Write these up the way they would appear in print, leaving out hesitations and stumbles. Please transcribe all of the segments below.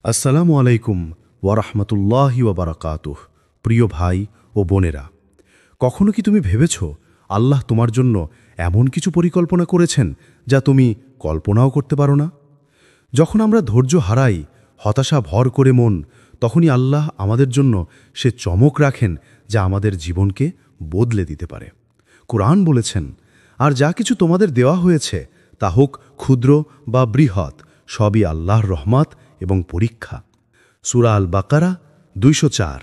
আসসালামু আলাইকুম ওয়ারাহমাতুল্লাহি ওয়াবারাকাতুহ। প্রিয় ভাই ও বোনেরা, কখনো কি তুমি ভেবেছ আল্লাহ তোমার জন্য এমন কিছু পরিকল্পনা করেছেন যা তুমি কল্পনাও করতে পারো না? যখন আমরা ধৈর্য হারাই, হতাশা ভর করে মন, তখনই আল্লাহ আমাদের জন্য সে চমক রাখেন যা আমাদের জীবনকে বদলে দিতে পারে। কুরআন বলেছেন, আর যা কিছু তোমাদের দেওয়া হয়েছে তা হোক ক্ষুদ্র বা বৃহৎ, সবই আল্লাহর রহমত এবং পরীক্ষা। সূরা আল বাকারা 204।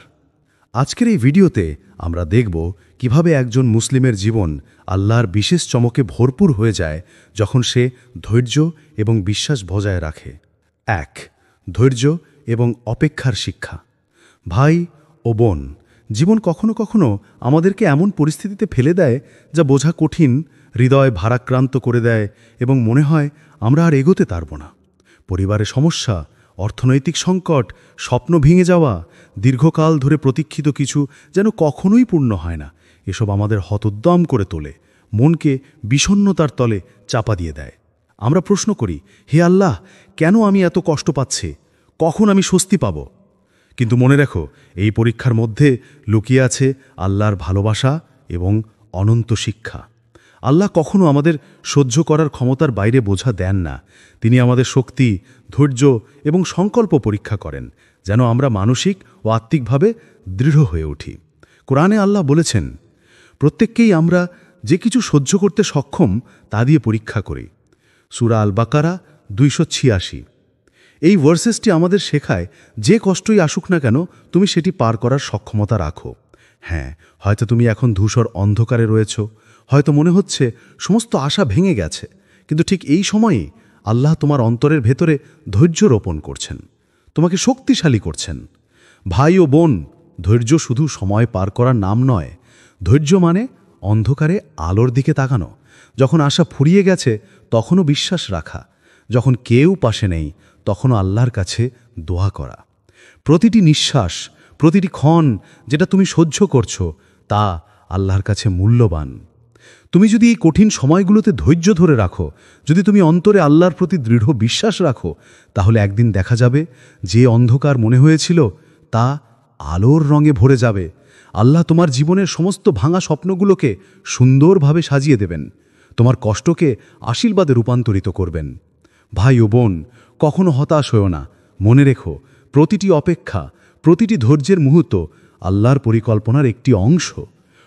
আজকের এই ভিডিওতে আমরা দেখব কিভাবে একজন মুসলিমের জীবন আল্লাহর বিশেষ চমকে ভরপুর হয়ে যায় যখন সে ধৈর্য এবং বিশ্বাস বজায় রাখে। 1. ধৈর্য এবং অপেক্ষার শিক্ষা। ভাই ও বোন, জীবন কখনো কখনো আমাদেরকে এমন পরিস্থিতিতে ফেলে দেয় যা বোঝা কঠিন, হৃদয় ভারাক্রান্ত করে দেয় এবং মনে হয় আমরা আর এগোতে পারব না। পরিবারের সমস্যা, অর্থনৈতিক সংকট, স্বপ্ন ভেঙে যাওয়া, দীর্ঘকাল ধরে প্রতীক্ষিত কিছু যেন কখনোই পূর্ণ হয় না। এসব আমাদের হতোদ্যম করে তোলে, মনকে বিষণ্ণতার তলে চাপা দিয়ে দেয়। আমরা প্রশ্ন করি, হে আল্লাহ, কেন আমি এত কষ্ট পাচ্ছি? কখন আমি স্বস্তি পাব? কিন্তু মনে রেখো, এই পরীক্ষার মধ্যে লুকিয়ে আছে আল্লাহর ভালোবাসা এবং অনন্ত শিক্ষা। আল্লাহ কখনো আমাদের সহ্য করার ক্ষমতার বাইরে বোঝা দেন না। তিনি আমাদের শক্তি, ধৈর্য এবং সংকল্প পরীক্ষা করেন, যেন আমরা মানসিক ও আত্মিকভাবে দৃঢ় হয়ে উঠি। কোরআনে আল্লাহ বলেছেন, প্রত্যেককেই আমরা যে কিছু সহ্য করতে সক্ষম তা দিয়ে পরীক্ষা করি। সূরা আল বাকারা 286। এই ভার্সেসটি আমাদের শেখায়, যে কষ্টই আসুক না কেন, তুমি সেটি পার করার সক্ষমতা রাখো। হ্যাঁ, হয়তো তুমি এখন ধূসর অন্ধকারে রয়েছ, হয়তো মনে হচ্ছে সমস্ত আশা ভেঙে গেছে, কিন্তু ঠিক এই সময়েই আল্লাহ তোমার অন্তরের ভেতরে ধৈর্য রোপণ করছেন, তোমাকে শক্তিশালী করছেন। ভাই ও বোন, ধৈর্য শুধু সময় পার করার নাম নয়। ধৈর্য মানে অন্ধকারে আলোর দিকে তাকানো। যখন আশা ফুরিয়ে গেছে তখনও বিশ্বাস রাখা। যখন কেউ পাশে নেই তখনও আল্লাহর কাছে দোয়া করা। প্রতিটি নিঃশ্বাস, প্রতিটি ক্ষণ যেটা তুমি সহ্য করছো তা আল্লাহর কাছে মূল্যবান। তুমি যদি এই কঠিন সময়গুলোতে ধৈর্য ধরে রাখো, যদি তুমি অন্তরে আল্লাহর প্রতি দৃঢ় বিশ্বাস রাখো, তাহলে একদিন দেখা যাবে যে অন্ধকার মনে হয়েছিল তা আলোর রঙে ভরে যাবে। আল্লাহ তোমার জীবনের সমস্ত ভাঙা স্বপ্নগুলোকে সুন্দরভাবে সাজিয়ে দেবেন, তোমার কষ্টকে আশীর্বাদে রূপান্তরিত করবেন। ভাই ও বোন, কখনো হতাশ হও না। মনে রেখো, প্রতিটি অপেক্ষা, প্রতিটি ধৈর্যের মুহূর্ত আল্লাহর পরিকল্পনার একটি অংশ।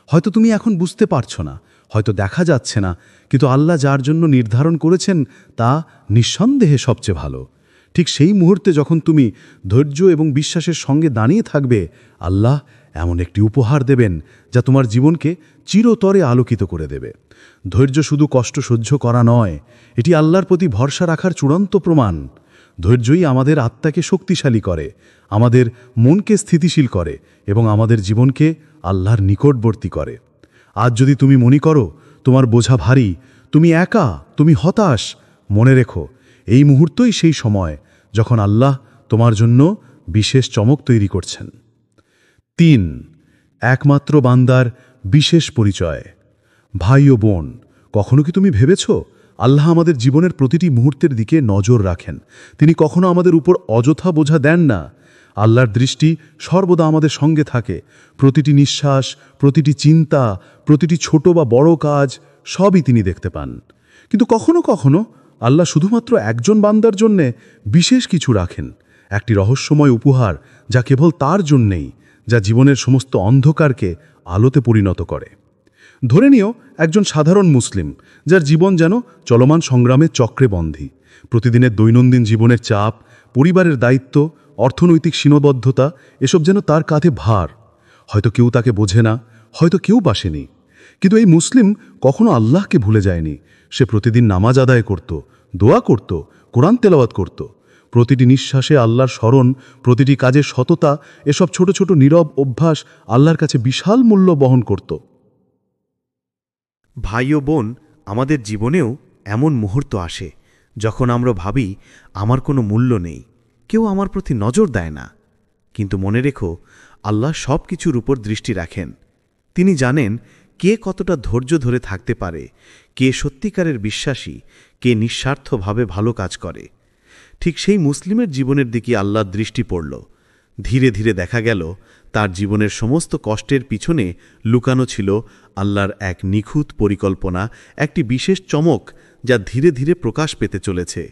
হয়তো তুমি এখন বুঝতে পারছো না, হয়তো দেখা যাচ্ছে না, কিন্তু আল্লাহ যার জন্য নির্ধারণ করেছেন তা নিঃসন্দেহে সবচেয়ে ভালো। ঠিক সেই মুহূর্তে যখন তুমি ধৈর্য এবং বিশ্বাসের সঙ্গে দাঁড়িয়ে থাকবে, আল্লাহ এমন একটি উপহার দেবেন যা তোমার জীবনকে চিরতরে আলোকিত করে দেবে। ধৈর্য শুধু কষ্ট সহ্য করা নয়, এটি আল্লাহর প্রতি ভরসা রাখার চূড়ান্ত প্রমাণ। ধৈর্যই আমাদের আত্মাকে শক্তিশালী করে, আমাদের মনকে স্থিতিশীল করে এবং আমাদের জীবনকে আল্লাহর নিকটবর্তী করে। আজ যদি তুমি মনে করো তোমার বোঝা ভারী, তুমি একা, তুমি হতাশ, মনে রেখো, এই মুহূর্তই সেই সময় যখন আল্লাহ তোমার জন্য বিশেষ চমক তৈরি করছেন। 3. একমাত্র বান্দার বিশেষ পরিচয়। ভাই ও বোন, কখনো কি তুমি ভেবেছ আল্লাহ আমাদের জীবনের প্রতিটি মুহূর্তের দিকে নজর রাখেন? তিনি কখনো আমাদের উপর অযথা বোঝা দেন না। আল্লাহর দৃষ্টি সর্বদা আমাদের সঙ্গে থাকে। প্রতিটি নিঃশ্বাস, প্রতিটি চিন্তা, প্রতিটি ছোট বা বড় কাজ সবই তিনি দেখতে পান। কিন্তু কখনো কখনো আল্লাহ শুধুমাত্র একজন বান্দার জন্যে বিশেষ কিছু রাখেন, একটি রহস্যময় উপহার যা কেবল তার জন্যেই, যা জীবনের সমস্ত অন্ধকারকে আলোতে পরিণত করে। ধরে নিও একজন সাধারণ মুসলিম যার জীবন যেন চলমান সংগ্রামের চক্রে বন্দী। প্রতিদিনের দৈনন্দিন জীবনের চাপ, পরিবারের দায়িত্ব, অর্থনৈতিক সীমাবদ্ধতা, এসব যেন তার কাঁধে ভার। হয়তো কেউ তাকে বোঝে না, হয়তো কেউ পাশে নেই, কিন্তু এই মুসলিম কখনো আল্লাহকে ভুলে যায়নি। সে প্রতিদিন নামাজ আদায় করত, দোয়া করত, কোরআন তেলাওয়াত করত। প্রতিটি নিঃশ্বাসে আল্লাহর স্মরণ, প্রতিটি কাজের সততা, এসব ছোট ছোট নীরব অভ্যাস আল্লাহর কাছে বিশাল মূল্য বহন করত। ভাই ও বোন, আমাদের জীবনেও এমন মুহূর্ত আসে যখন আমরা ভাবি আমার কোনো মূল্য নেই, কেউ আমার প্রতি নজর দেয় না। কিন্তু মনে রেখো, আল্লাহ সব কিছুর উপর দৃষ্টি রাখেন। তিনি জানেন কে কতটা ধৈর্য ধরে থাকতে পারে, কে সত্যিকারের বিশ্বাসী, কে নিঃস্বার্থভাবে ভালো কাজ করে। ঠিক সেই মুসলিমের জীবনের দিকে আল্লাহর দৃষ্টি পড়ল। ধীরে ধীরে দেখা গেল তার জীবনের সমস্ত কষ্টের পিছনে লুকানো ছিল আল্লাহর এক নিখুঁত পরিকল্পনা, একটি বিশেষ চমক যা ধীরে ধীরে প্রকাশ পেতে চলেছে।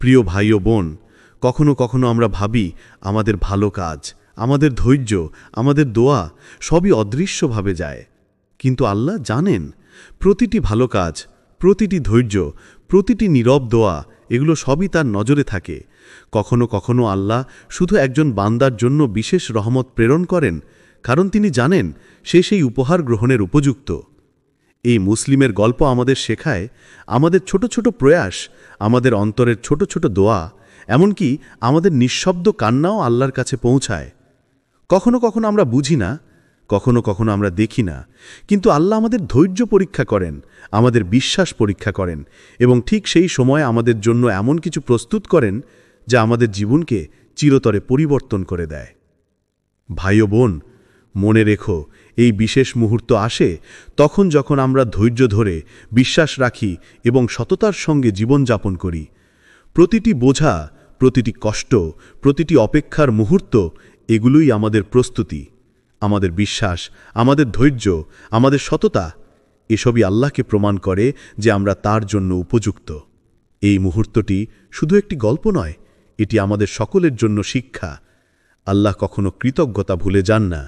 প্রিয় ভাই ও বোন, কখনো কখনো আমরা ভাবি আমাদের ভালো কাজ, আমাদের ধৈর্য, আমাদের দোয়া সবই অদৃশ্যভাবে যায়। কিন্তু আল্লাহ জানেন প্রতিটি ভালো কাজ, প্রতিটি ধৈর্য, প্রতিটি নীরব দোয়া এগুলো সবই তার নজরে থাকে। কখনো কখনো আল্লাহ শুধু একজন বান্দার জন্য বিশেষ রহমত প্রেরণ করেন, কারণ তিনি জানেন সে সেই উপহার গ্রহণের উপযুক্ত। এই মুসলিমের গল্প আমাদের শেখায় আমাদের ছোট ছোট প্রয়াস, আমাদের অন্তরের ছোট ছোট দোয়া, এমনকি আমাদের নিঃশব্দ কান্নাও আল্লাহর কাছে পৌঁছায়। কখনো কখনো আমরা বুঝি না, কখনো কখনো আমরা দেখি না, কিন্তু আল্লাহ আমাদের ধৈর্য পরীক্ষা করেন, আমাদের বিশ্বাস পরীক্ষা করেন এবং ঠিক সেই সময় আমাদের জন্য এমন কিছু প্রস্তুত করেন যা আমাদের জীবনকে চিরতরে পরিবর্তন করে দেয়। ভাই ও বোন, মনে রেখো এই বিশেষ মুহূর্ত আসে তখন যখন আমরা ধৈর্য ধরে বিশ্বাস রাখি এবং সততার সঙ্গে জীবনযাপন করি। প্রতিটি বোঝা, প্রতিটি কষ্ট, প্রতিটি অপেক্ষার মুহূর্ত এগুলোই আমাদের প্রস্তুতি। আমাদের বিশ্বাস, আমাদের ধৈর্য, আমাদের সততা এসবই আল্লাহকে প্রমাণ করে যে আমরা তার জন্য উপযুক্ত। এই মুহূর্তটি শুধু একটি গল্প নয়, এটি আমাদের সকলের জন্য শিক্ষা। আল্লাহ কখনো কৃতজ্ঞতা ভুলে যান না।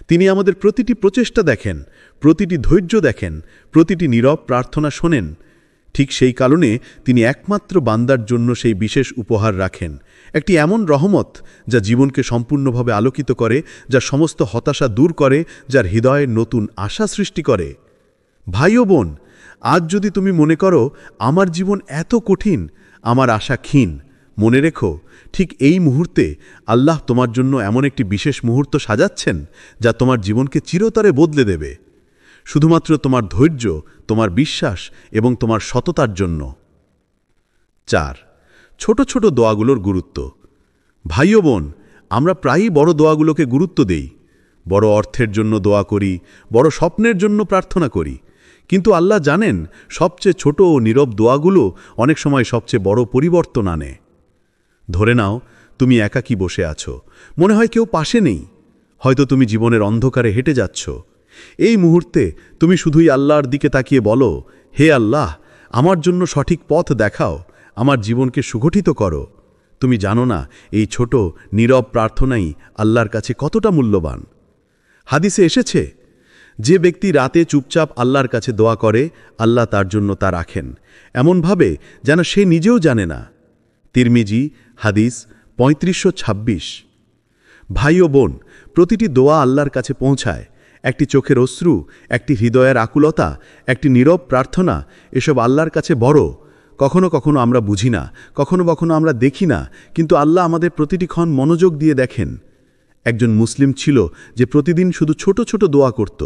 তিনি আমাদের প্রতিটি প্রচেষ্টা দেখেন, প্রতিটি ধৈর্য দেখেন, প্রতিটি নীরব প্রার্থনা শোনেন। ঠিক সেই কারণে তিনি একমাত্র বান্দার জন্য সেই বিশেষ উপহার রাখেন, একটি এমন রহমত যা জীবনকে সম্পূর্ণভাবে আলোকিত করে, যা সমস্ত হতাশা দূর করে, যার হৃদয়ে নতুন আশা সৃষ্টি করে। ভাই ও বোন, আজ যদি তুমি মনে করো আমার জীবন এত কঠিন, আমার আশা ক্ষীণ, মনে রেখো ঠিক এই মুহূর্তে আল্লাহ তোমার জন্য এমন একটি বিশেষ মুহূর্ত সাজাচ্ছেন যা তোমার জীবনকে চিরতরে বদলে দেবে, শুধুমাত্র তোমার ধৈর্য, তোমার বিশ্বাস এবং তোমার সততার জন্য। 4. ছোট ছোট দোয়াগুলোর গুরুত্ব। ভাই ও বোন, আমরা প্রায়ই বড় দোয়াগুলোকে গুরুত্ব দেই, বড় অর্থের জন্য দোয়া করি, বড় স্বপ্নের জন্য প্রার্থনা করি, কিন্তু আল্লাহ জানেন সবচেয়ে ছোট ও নীরব দোয়াগুলো অনেক সময় সবচেয়ে বড় পরিবর্তন আনে। ধরে নাও তুমি একাকী বসে আছো, মনে হয় কেউ পাশে নেই, হয়তো তুমি জীবনের অন্ধকারে হেঁটে যাচ্ছ। এই মুহূর্তে তুমি শুধুই আল্লাহর দিকে তাকিয়ে বলো, হে আল্লাহ, আমার জন্য সঠিক পথ দেখাও, আমার জীবনকে সুগঠিত করো। তুমি জানো না এই ছোট নীরব প্রার্থনাই আল্লাহর কাছে কতটা মূল্যবান। হাদিসে এসেছে, যে ব্যক্তি রাতে চুপচাপ আল্লাহর কাছে দোয়া করে, আল্লাহ তার জন্য তা রাখেন এমনভাবে যেন সে নিজেও জানে না। তিরমিজি হাদিস 3526। ভাই ও বোন, প্রতিটি দোয়া আল্লাহর কাছে পৌঁছায়। একটি চোখের অশ্রু, একটি হৃদয়ের আকুলতা, একটি নীরব প্রার্থনা, এসব আল্লাহর কাছে বড়। কখনো কখনো আমরা বুঝি না, কখনো কখনো আমরা দেখি না, কিন্তু আল্লাহ আমাদের প্রতিটি ক্ষণ মনোযোগ দিয়ে দেখেন। একজন মুসলিম ছিল যে প্রতিদিন শুধু ছোট ছোট দোয়া করত।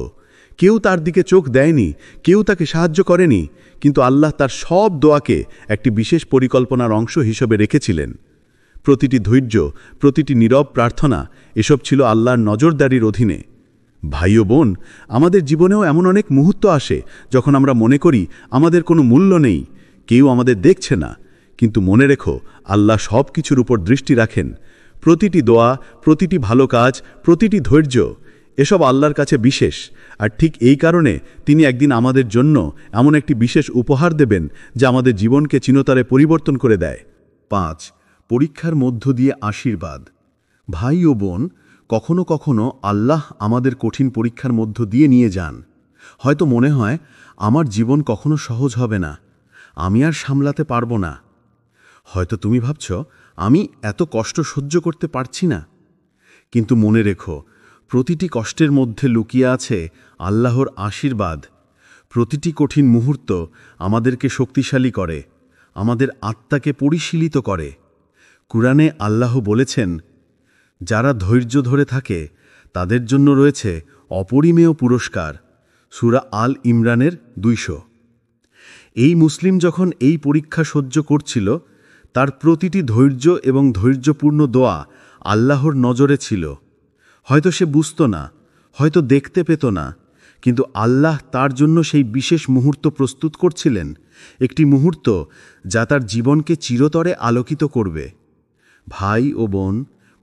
কেউ তার দিকে চোখ দেয়নি, কেউ তাকে সাহায্য করেনি, কিন্তু আল্লাহ তার সব দোয়াকে একটি বিশেষ পরিকল্পনার অংশ হিসেবে রেখেছিলেন। প্রতিটি ধৈর্য, প্রতিটি নীরব প্রার্থনা এসব ছিল আল্লাহর নজরদারির অধীনে। ভাই ও বোন, আমাদের জীবনেও এমন অনেক মুহূর্ত আসে যখন আমরা মনে করি আমাদের কোনো মূল্য নেই, কেউ আমাদের দেখছে না, কিন্তু মনে রেখো আল্লাহ সব কিছুর উপর দৃষ্টি রাখেন। প্রতিটি দোয়া, প্রতিটি ভালো কাজ, প্রতিটি ধৈর্য এসব আল্লাহর কাছে বিশেষ, আর ঠিক এই কারণে তিনি একদিন আমাদের জন্য এমন একটি বিশেষ উপহার দেবেন যা আমাদের জীবনকে চিরতরে পরিবর্তন করে দেয়। 5. পরীক্ষার মধ্য দিয়ে আশীর্বাদ। ভাই ও বোন, কখনো কখনো আল্লাহ আমাদের কঠিন পরীক্ষার মধ্য দিয়ে নিয়ে যান। হয়তো মনে হয় আমার জীবন কখনো সহজ হবে না, আমি আর সামলাতে পারবো না। হয়তো তুমি ভাবছ আমি এত কষ্ট সহ্য করতে পারছি না, কিন্তু মনে রেখো প্রতিটি কষ্টের মধ্যে লুকিয়ে আছে আল্লাহর আশীর্বাদ। প্রতিটি কঠিন মুহূর্ত আমাদেরকে শক্তিশালী করে, আমাদের আত্মাকে পরিশীলিত করে। কুরআনে আল্লাহ বলেছেন, যারা ধৈর্য ধরে থাকে তাদের জন্য রয়েছে অপরিমেয় পুরস্কার। সূরা আল ইমরানের 200। এই মুসলিম যখন এই পরীক্ষা সহ্য করছিল, তার প্রতিটি ধৈর্য এবং ধৈর্যপূর্ণ দোয়া আল্লাহর নজরে ছিল। হয়তো সে বুঝত না, হয়তো দেখতে পেত না, কিন্তু আল্লাহ তার জন্য সেই বিশেষ মুহূর্ত প্রস্তুত করছিলেন, একটি মুহূর্ত যা তার জীবনকে চিরতরে আলোকিত করবে। ভাই ও বোন,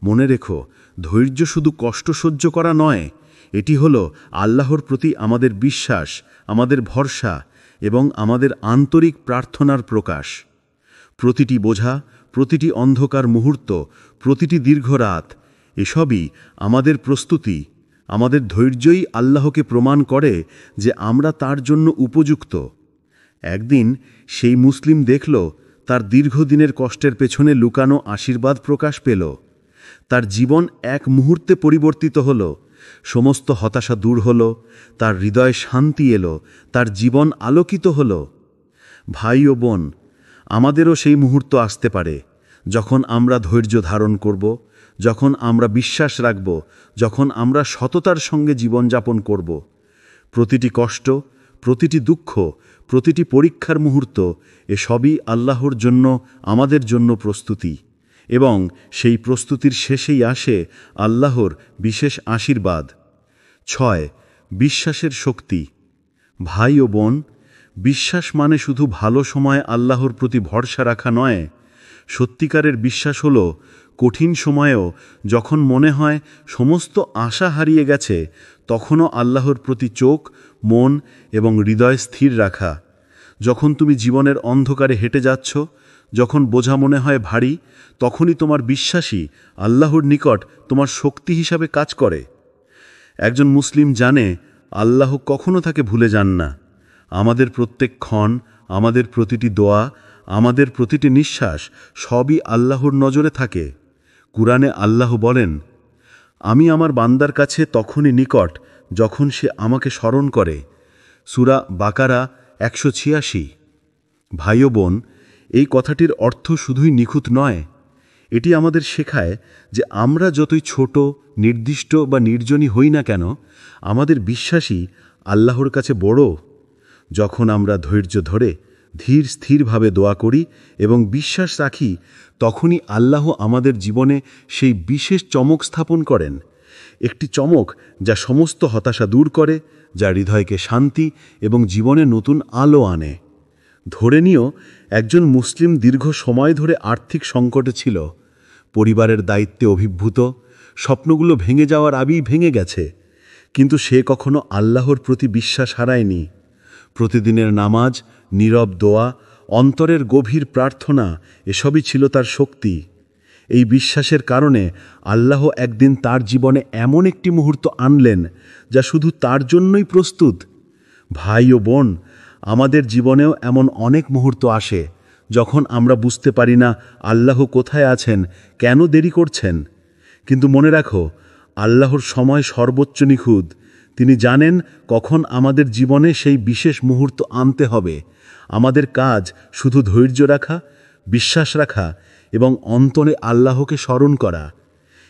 মনে রেখো, ধৈর্য শুধু কষ্ট সহ্য করা নয়, এটি হলো আল্লাহর প্রতি আমাদের বিশ্বাস, আমাদের ভরসা এবং আমাদের আন্তরিক প্রার্থনার প্রকাশ। প্রতিটি বোঝা, প্রতিটি অন্ধকার মুহূর্ত, প্রতিটি দীর্ঘ রাত, এসবই আমাদের প্রস্তুতি। আমাদের ধৈর্যই আল্লাহকে প্রমাণ করে যে আমরা তার জন্য উপযুক্ত। একদিন সেই মুসলিম দেখল তার দীর্ঘদিনের কষ্টের পেছনে লুকানো আশীর্বাদ প্রকাশ পেল। তার জীবন এক মুহূর্তে পরিবর্তিত হল, সমস্ত হতাশা দূর হল, তার হৃদয়ে শান্তি এলো, তার জীবন আলোকিত হল। ভাই ও বোন, আমাদেরও সেই মুহূর্ত আসতে পারে, যখন আমরা ধৈর্য ধারণ করব, যখন আমরা বিশ্বাস রাখব, যখন আমরা সততার সঙ্গে জীবনযাপন করব। প্রতিটি কষ্ট, প্রতিটি দুঃখ, প্রতিটি পরীক্ষার মুহূর্ত, এসবই আল্লাহর জন্য, আমাদের জন্য প্রস্তুতি। এবং সেই প্রস্তুতির শেষেই আসে আল্লাহর বিশেষ আশীর্বাদ। 6. বিশ্বাসের শক্তি। ভাই ও বোন, বিশ্বাস মানে শুধু ভালো সময় আল্লাহর প্রতি ভরসা রাখা নয়। সত্যিকারের বিশ্বাস হলো কঠিন সময়েও, যখন মনে হয় সমস্ত আশা হারিয়ে গেছে, তখনও আল্লাহর প্রতি চোখ, মন এবং হৃদয় স্থির রাখা। যখন তুমি জীবনের অন্ধকারে হেঁটে যাচ্ছ, যখন বোঝা মনে হয় ভারী, তখনই তোমার বিশ্বাসই আল্লাহর নিকট তোমার শক্তি হিসাবে কাজ করে। একজন মুসলিম জানে আল্লাহ কখনো তাকে ভুলে যান না। আমাদের প্রত্যেক ক্ষণ, আমাদের প্রতিটি দোয়া, আমাদের প্রতিটি নিঃশ্বাস সবই আল্লাহর নজরে থাকে। কুরআনে আল্লাহ বলেন, আমি আমার বান্দার কাছে তখনই নিকট যখন সে আমাকে স্মরণ করে। সূরা বাকারা 186। ভাই ও বোন, এই কথাটির অর্থ শুধুই নিখুঁত নয়, এটি আমাদের শেখায় যে আমরা যতই ছোট, নির্দিষ্ট বা নির্জনই হই না কেন, আমাদের বিশ্বাসই আল্লাহর কাছে বড়। যখন আমরা ধৈর্য ধরে ধীর স্থিরভাবে দোয়া করি এবং বিশ্বাস রাখি, তখনই আল্লাহ আমাদের জীবনে সেই বিশেষ চমক স্থাপন করেন। একটি চমক যা সমস্ত হতাশা দূর করে, যা হৃদয়কে শান্তি এবং জীবনে নতুন আলো আনে। ধরে নিও, একজন মুসলিম দীর্ঘ সময় ধরে আর্থিক সংকটে ছিল, পরিবারের দায়িত্বে অভিভূত, স্বপ্নগুলো ভেঙে যাওয়ার আগেই ভেঙে গেছে, কিন্তু সে কখনো আল্লাহর প্রতি বিশ্বাস হারায়নি। প্রতিদিনের নামাজ, নীরব দোয়া, অন্তরের গভীর প্রার্থনা, এসবই ছিল তার শক্তি। এই বিশ্বাসের কারণে আল্লাহ একদিন তার জীবনে এমন একটি মুহূর্ত আনলেন যা শুধু তার জন্যই প্রস্তুত। ভাই ও বোন, আমাদের জীবনেও এমন অনেক মুহূর্ত আসে যখন আমরা বুঝতে পারি না আল্লাহ কোথায় আছেন, কেন দেরি করছেন। কিন্তু মনে রাখো, আল্লাহর সময় সর্বোচ্চ নিখুঁত। তিনি জানেন কখন আমাদের জীবনে সেই বিশেষ মুহূর্ত আনতে হবে। আমাদের কাজ শুধু ধৈর্য রাখা, বিশ্বাস রাখা এবং অন্তরে আল্লাহকে স্মরণ করা।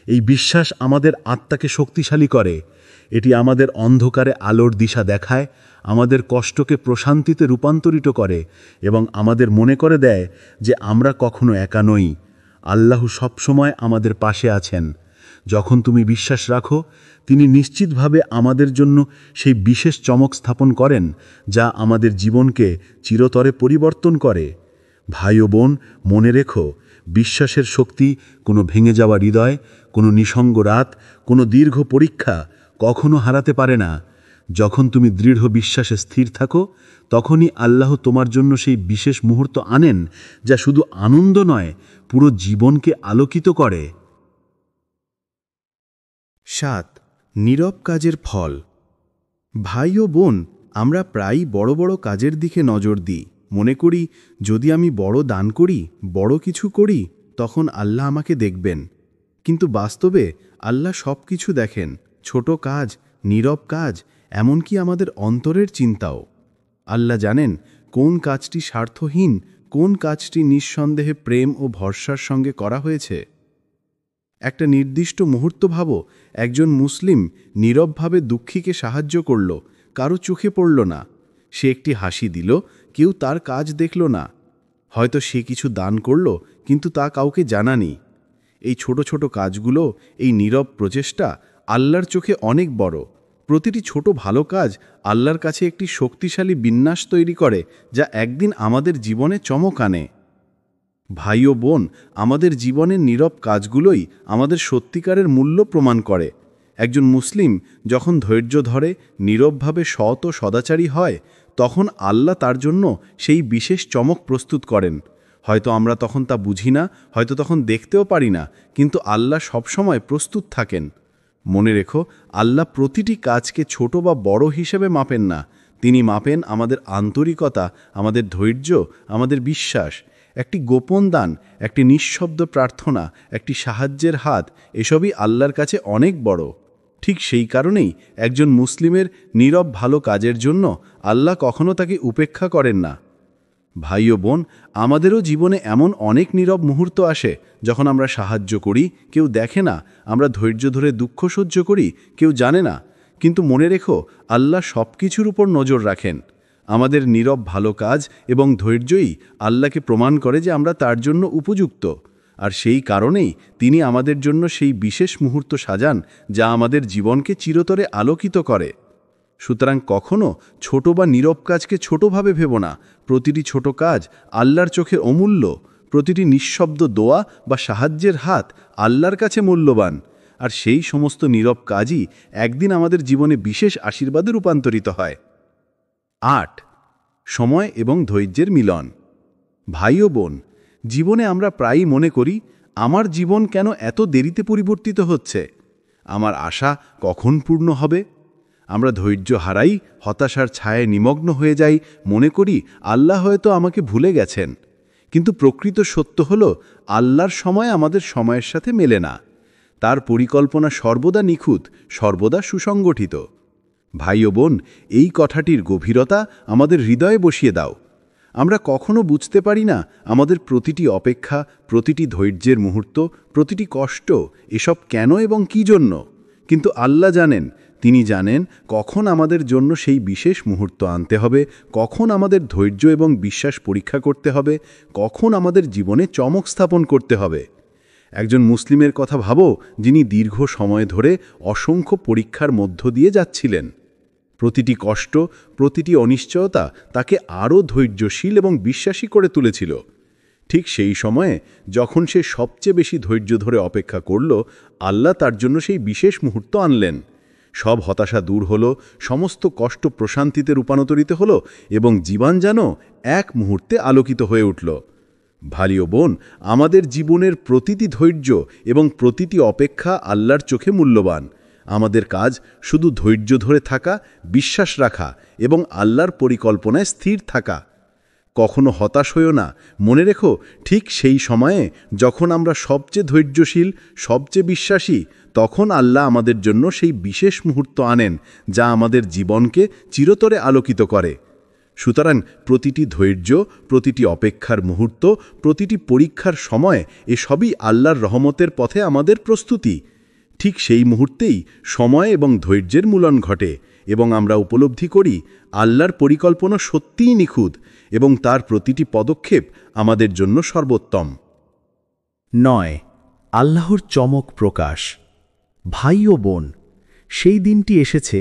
এই বিশ্বাস আমাদের আত্মাকে শক্তিশালী করে। এটি আমাদের অন্ধকারে আলোর দিশা দেখায়, আমাদের কষ্টকে প্রশান্তিতে রূপান্তরিত করে এবং আমাদের মনে করে দেয় যে আমরা কখনো একা নই। আল্লাহ সবসময় আমাদের পাশে আছেন। যখন তুমি বিশ্বাস রাখো, তিনি নিশ্চিতভাবে আমাদের জন্য সেই বিশেষ চমক স্থাপন করেন, যা আমাদের জীবনকে চিরতরে পরিবর্তন করে। ভাই ও বোন, মনে রেখো, বিশ্বাসের শক্তি কোনো ভেঙে যাওয়া হৃদয়, কোনো নিঃসঙ্গ রাত, কোনো দীর্ঘ পরীক্ষা কখনো হারাতে পারে না। যখন তুমি দৃঢ় বিশ্বাসে স্থির থাকো, তখনই আল্লাহ তোমার জন্য সেই বিশেষ মুহূর্ত আনেন, যা শুধু আনন্দ নয়, পুরো জীবনকে আলোকিত করে। 7. নীরব কাজের ফল। ভাই ও বোন, আমরা প্রায়ই বড় বড় কাজের দিকে নজর দিই। মনে করি, যদি আমি বড় দান করি, বড় কিছু করি, তখন আল্লাহ আমাকে দেখবেন। কিন্তু বাস্তবে আল্লাহ সব কিছু দেখেন, ছোট কাজ, নীরব কাজ, এমনকি আমাদের অন্তরের চিন্তাও। আল্লাহ জানেন কোন কাজটি স্বার্থহীন, কোন কাজটি নিঃসন্দেহে প্রেম ও ভরসার সঙ্গে করা হয়েছে। একটা নির্দিষ্ট মুহূর্ত ভাবো, একজন মুসলিম নীরবভাবে দুঃখীকে সাহায্য করল, কারো চোখে পড়ল না। সে একটি হাসি দিল, কেউ তার কাজ দেখল না। হয়তো সে কিছু দান করল, কিন্তু তা কাউকে জানানি। এই ছোট ছোট কাজগুলো, এই নীরব প্রচেষ্টা আল্লাহর চোখে অনেক বড়। প্রতিটি ছোট ভালো কাজ আল্লাহর কাছে একটি শক্তিশালী বিন্যাস তৈরি করে, যা একদিন আমাদের জীবনে চমক আনে। ভাই ও বোন, আমাদের জীবনের নীরব কাজগুলোই আমাদের সত্যিকারের মূল্য প্রমাণ করে। একজন মুসলিম যখন ধৈর্য ধরে, নীরবভাবে সৎ ও সদাচারী হয়, তখন আল্লাহ তার জন্য সেই বিশেষ চমক প্রস্তুত করেন। হয়তো আমরা তখন তা বুঝি না, হয়তো তখন দেখতেও পারি না, কিন্তু আল্লাহ সবসময় প্রস্তুত থাকেন। মনে রেখো, আল্লাহ প্রতিটি কাজকে ছোট বা বড় হিসেবে মাপেন না। তিনি মাপেন আমাদের আন্তরিকতা, আমাদের ধৈর্য, আমাদের বিশ্বাস। একটি গোপন দান, একটি নিঃশব্দ প্রার্থনা, একটি সাহায্যের হাত, এসবই আল্লাহর কাছে অনেক বড়। ঠিক সেই কারণেই একজন মুসলিমের নীরব ভালো কাজের জন্য আল্লাহ কখনো তাকে উপেক্ষা করেন না। ভাই ও বোন, আমাদেরও জীবনে এমন অনেক নীরব মুহূর্ত আসে যখন আমরা সাহায্য করি, কেউ দেখে না, আমরা ধৈর্য ধরে দুঃখ সহ্য করি, কেউ জানে না। কিন্তু মনে রেখো, আল্লাহ সব কিছুর উপর নজর রাখেন। আমাদের নীরব ভালো কাজ এবং ধৈর্যই আল্লাহকে প্রমাণ করে যে আমরা তার জন্য উপযুক্ত। আর সেই কারণেই তিনি আমাদের জন্য সেই বিশেষ মুহূর্ত সাজান, যা আমাদের জীবনকে চিরতরে আলোকিত করে। সুতরাং কখনো ছোট বা নীরব কাজকে ছোটভাবে ভেবো না। প্রতিটি ছোট কাজ আল্লাহর চোখে অমূল্য। প্রতিটি নিঃশব্দ দোয়া বা সাহায্যের হাত আল্লাহর কাছে মূল্যবান। আর সেই সমস্ত নীরব কাজই একদিন আমাদের জীবনে বিশেষ আশীর্বাদে রূপান্তরিত হয়। ৮. সময় এবং ধৈর্যের মিলন। ভাই ও বোন, জীবনে আমরা প্রায়ই মনে করি, আমার জীবন কেন এত দেরিতে পরিবর্তিত হচ্ছে? আমার আশা কখন পূর্ণ হবে? আমরা ধৈর্য হারাই, হতাশার ছায়ায় নিমগ্ন হয়ে যাই, মনে করি আল্লাহ হয়তো আমাকে ভুলে গেছেন। কিন্তু প্রকৃত সত্য হল, আল্লাহর সময় আমাদের সময়ের সাথে মেলে না। তার পরিকল্পনা সর্বদা নিখুঁত, সর্বদা সুসংগঠিত। ভাই ও বোন, এই কথাটির গভীরতা আমাদের হৃদয়ে বসিয়ে দাও। আমরা কখনো বুঝতে পারি না আমাদের প্রতিটি অপেক্ষা, প্রতিটি ধৈর্যের মুহূর্ত, প্রতিটি কষ্ট, এসব কেন এবং কী জন্য। কিন্তু আল্লাহ জানেন। তিনি জানেন কখন আমাদের জন্য সেই বিশেষ মুহূর্ত আনতে হবে, কখন আমাদের ধৈর্য এবং বিশ্বাস পরীক্ষা করতে হবে, কখন আমাদের জীবনে চমক স্থাপন করতে হবে। একজন মুসলিমের কথা ভাবো, যিনি দীর্ঘ সময় ধরে অসংখ্য পরীক্ষার মধ্য দিয়ে যাচ্ছিলেন। প্রতিটি কষ্ট, প্রতিটি অনিশ্চয়তা তাকে আরও ধৈর্যশীল এবং বিশ্বাসী করে তুলেছিল। ঠিক সেই সময়ে যখন সে সবচেয়ে বেশি ধৈর্য ধরে অপেক্ষা করল, আল্লাহ তার জন্য সেই বিশেষ মুহূর্ত আনলেন। সব হতাশা দূর হলো, সমস্ত কষ্ট প্রশান্তিতে রূপান্তরিত হলো এবং জীবন যেন এক মুহূর্তে আলোকিত হয়ে উঠল। ভাই ও বোন, আমাদের জীবনের প্রতিটি ধৈর্য এবং প্রতিটি অপেক্ষা আল্লাহর চোখে মূল্যবান। আমাদের কাজ শুধু ধৈর্য ধরে থাকা, বিশ্বাস রাখা এবং আল্লাহর পরিকল্পনায় স্থির থাকা। কখনো হতাশ হইও না। মনে রেখো, ঠিক সেই সময়ে যখন আমরা সবচেয়ে ধৈর্যশীল, সবচেয়ে বিশ্বাসী, তখন আল্লাহ আমাদের জন্য সেই বিশেষ মুহূর্ত আনেন, যা আমাদের জীবনকে চিরতরে আলোকিত করে। সুতরাং প্রতিটি ধৈর্য, প্রতিটি অপেক্ষার মুহূর্ত, প্রতিটি পরীক্ষার সময়, এসবই আল্লাহর রহমতের পথে আমাদের প্রস্তুতি। ঠিক সেই মুহূর্তেই সময় এবং ধৈর্যের মিলন ঘটে এবং আমরা উপলব্ধি করি আল্লাহর পরিকল্পনা সত্যিই নিখুঁত এবং তার প্রতিটি পদক্ষেপ আমাদের জন্য সর্বোত্তম। ৯. আল্লাহর চমক প্রকাশ। ভাই ও বোন, সেই দিনটি এসেছে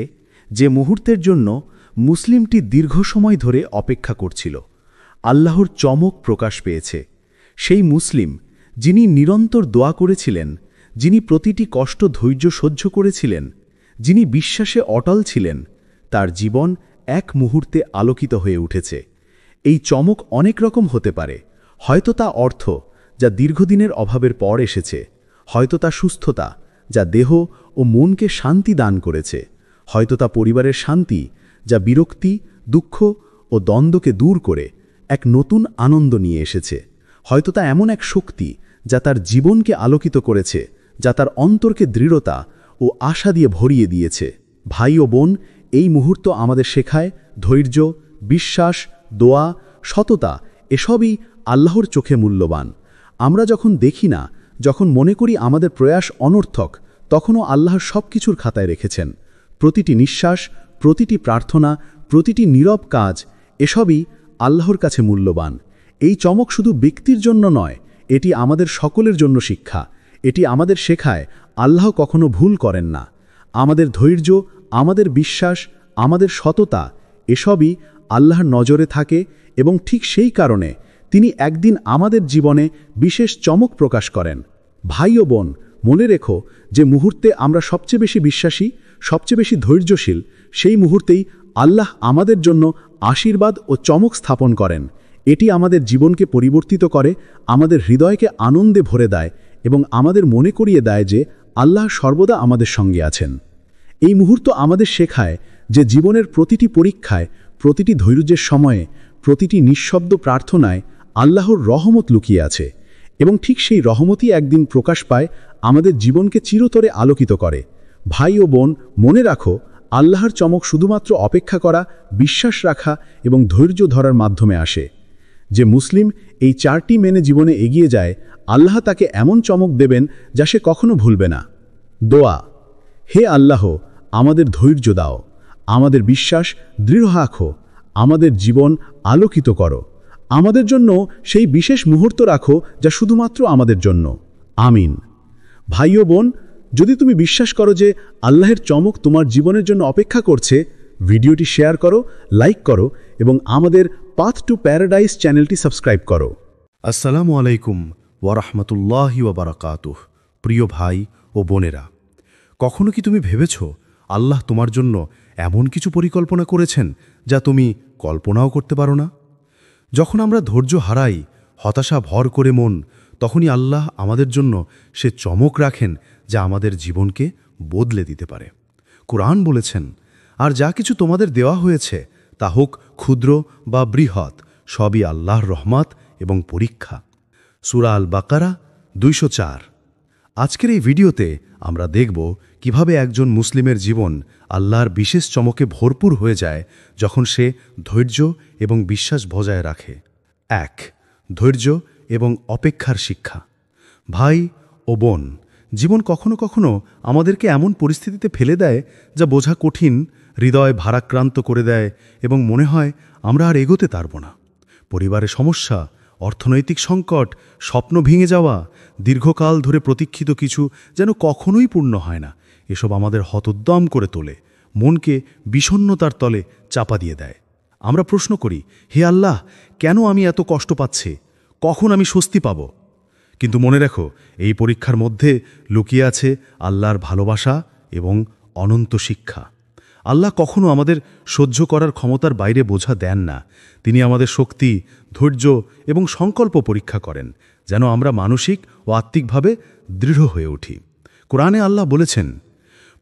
যে মুহূর্তের জন্য মুসলিমটি দীর্ঘ সময় ধরে অপেক্ষা করছিল। আল্লাহর চমক প্রকাশ পেয়েছে। সেই মুসলিম যিনি নিরন্তর দোয়া করেছিলেন, যিনি প্রতিটি কষ্ট ধৈর্য সহ্য করেছিলেন, যিনি বিশ্বাসে অটল ছিলেন, তার জীবন এক মুহূর্তে আলোকিত হয়ে উঠেছে। এই চমক অনেক রকম হতে পারে। হয়তো তা অর্থ, যা দীর্ঘদিনের অভাবের পর এসেছে। হয়তো তা সুস্থতা, যা দেহ ও মনকে শান্তি দান করেছে। হয়তো তা পরিবারের শান্তি, যা বিরক্তি, দুঃখ ও দ্বন্দ্বকে দূর করে এক নতুন আনন্দ নিয়ে এসেছে। হয়তো তা এমন এক শক্তি, যা তার জীবনকে আলোকিত করেছে, যা তার অন্তরকে দৃঢ়তা ও আশা দিয়ে ভরিয়ে দিয়েছে। ভাই ও বোন, এই মুহূর্ত আমাদের শেখায় ধৈর্য, বিশ্বাস, দোয়া, সততা, এসবই আল্লাহর চোখে মূল্যবান। আমরা যখন দেখি না, যখন মনে করি আমাদের প্রয়াস অনর্থক, তখনও আল্লাহ সব কিছুর খাতায় রেখেছেন। প্রতিটি নিঃশ্বাস, প্রতিটি প্রার্থনা, প্রতিটি নীরব কাজ, এসবই আল্লাহর কাছে মূল্যবান। এই চমক শুধু ব্যক্তির জন্য নয়, এটি আমাদের সকলের জন্য শিক্ষা। এটি আমাদের শেখায় আল্লাহ কখনো ভুল করেন না। আমাদের ধৈর্য, আমাদের বিশ্বাস, আমাদের সততা এসবই আল্লাহর নজরে থাকে এবং ঠিক সেই কারণে তিনি একদিন আমাদের জীবনে বিশেষ চমক প্রকাশ করেন। ভাই ও বোন, মনে রেখো যে মুহূর্তে আমরা সবচেয়ে বেশি বিশ্বাসী, সবচেয়ে বেশি ধৈর্যশীল, সেই মুহূর্তেই আল্লাহ আমাদের জন্য আশীর্বাদ ও চমক স্থাপন করেন। এটি আমাদের জীবনকে পরিবর্তিত করে, আমাদের হৃদয়কে আনন্দে ভরে দেয় এবং আমাদের মনে করিয়ে দেয় যে আল্লাহ সর্বদা আমাদের সঙ্গে আছেন। এই মুহূর্ত আমাদের শেখায় যে জীবনের প্রতিটি পরীক্ষায়, প্রতিটি ধৈর্যের সময়ে, প্রতিটি নিঃশব্দ প্রার্থনায় আল্লাহর রহমত লুকিয়ে আছে এবং ঠিক সেই রহমতই একদিন প্রকাশ পায়, আমাদের জীবনকে চিরতরে আলোকিত করে। ভাই ও বোন, মনে রাখো, আল্লাহর চমক শুধুমাত্র অপেক্ষা করা, বিশ্বাস রাখা এবং ধৈর্য ধরার মাধ্যমে আসে। যে মুসলিম এই 4টি মেনে জীবনে এগিয়ে যায়, আল্লাহ তাকে এমন চমক দেবেন যা সে কখনো ভুলবে না। দোয়া: হে আল্লাহ, আমাদের ধৈর্য দাও, আমাদের বিশ্বাস দৃঢ় রাখো, আমাদের জীবন আলোকিত করো, আমাদের জন্য সেই বিশেষ মুহূর্ত রাখো যা শুধুমাত্র আমাদের জন্য। আমিন। ভাই ও বোন, যদি তুমি বিশ্বাস করো যে আল্লাহর চমক তোমার জীবনের জন্য অপেক্ষা করছে, ভিডিওটি শেয়ার করো, লাইক করো এবং আমাদের পাথ টু প্যারাডাইস চ্যানেলটি সাবস্ক্রাইব করো। আসসালামু আলাইকুম ওয়ারাহমাতুল্লাহি ওয়া বারাকাতুহ। প্রিয় ভাই ও বোনেরা, কখনো কি তুমি ভেবেছ আল্লাহ তোমার জন্য এমন কিছু পরিকল্পনা করেছেন যা তুমি কল্পনাও করতে পারো না? যখন আমরা ধৈর্য হারাই, হতাশা ভর করে মন, তখনই আল্লাহ আমাদের জন্য সে চমক রাখেন যা আমাদের জীবনকে বদলে দিতে পারে। কুরআন বলেছেন, আর যা কিছু তোমাদের দেওয়া হয়েছে তা হোক ক্ষুদ্র বা বৃহৎ, সবই আল্লাহর রহমত এবং পরীক্ষা। সূরা আল বাকারা 204। আজকের এই ভিডিওতে আমরা দেখব কিভাবে একজন মুসলিমের জীবন আল্লাহর বিশেষ চমকে ভরপুর হয়ে যায় যখন সে ধৈর্য এবং বিশ্বাস বজায় রাখে। 1. ধৈর্য এবং অপেক্ষার শিক্ষা। ভাই ও বোন, জীবন কখনো কখনো আমাদেরকে এমন পরিস্থিতিতে ফেলে দেয় যা বোঝা কঠিন, হৃদয় ভারাক্রান্ত করে দেয় এবং মনে হয় আমরা আর এগোতে পারব না। পরিবারের সমস্যা, অর্থনৈতিক সংকট, স্বপ্ন ভেঙে যাওয়া, দীর্ঘকাল ধরে প্রতীক্ষিত কিছু যেন কখনোই পূর্ণ হয় না, এসব আমাদের হতোদ্যম করে তোলে, মনকে বিষণ্ণতার তলে চাপা দিয়ে দেয়। আমরা প্রশ্ন করি, হে আল্লাহ, কেন আমি এত কষ্ট পাচ্ছি? কখন আমি স্বস্তি পাব? কিন্তু মনে রেখো, এই পরীক্ষার মধ্যে লুকিয়ে আছে আল্লাহর ভালোবাসা এবং অনন্ত শিক্ষা। আল্লাহ কখনো আমাদের সহ্য করার ক্ষমতার বাইরে বোঝা দেন না। তিনি আমাদের শক্তি, ধৈর্য এবং সংকল্প পরীক্ষা করেন, যেন আমরা মানসিক ও আত্মিকভাবে দৃঢ় হয়ে উঠি। কোরআনে আল্লাহ বলেছেন,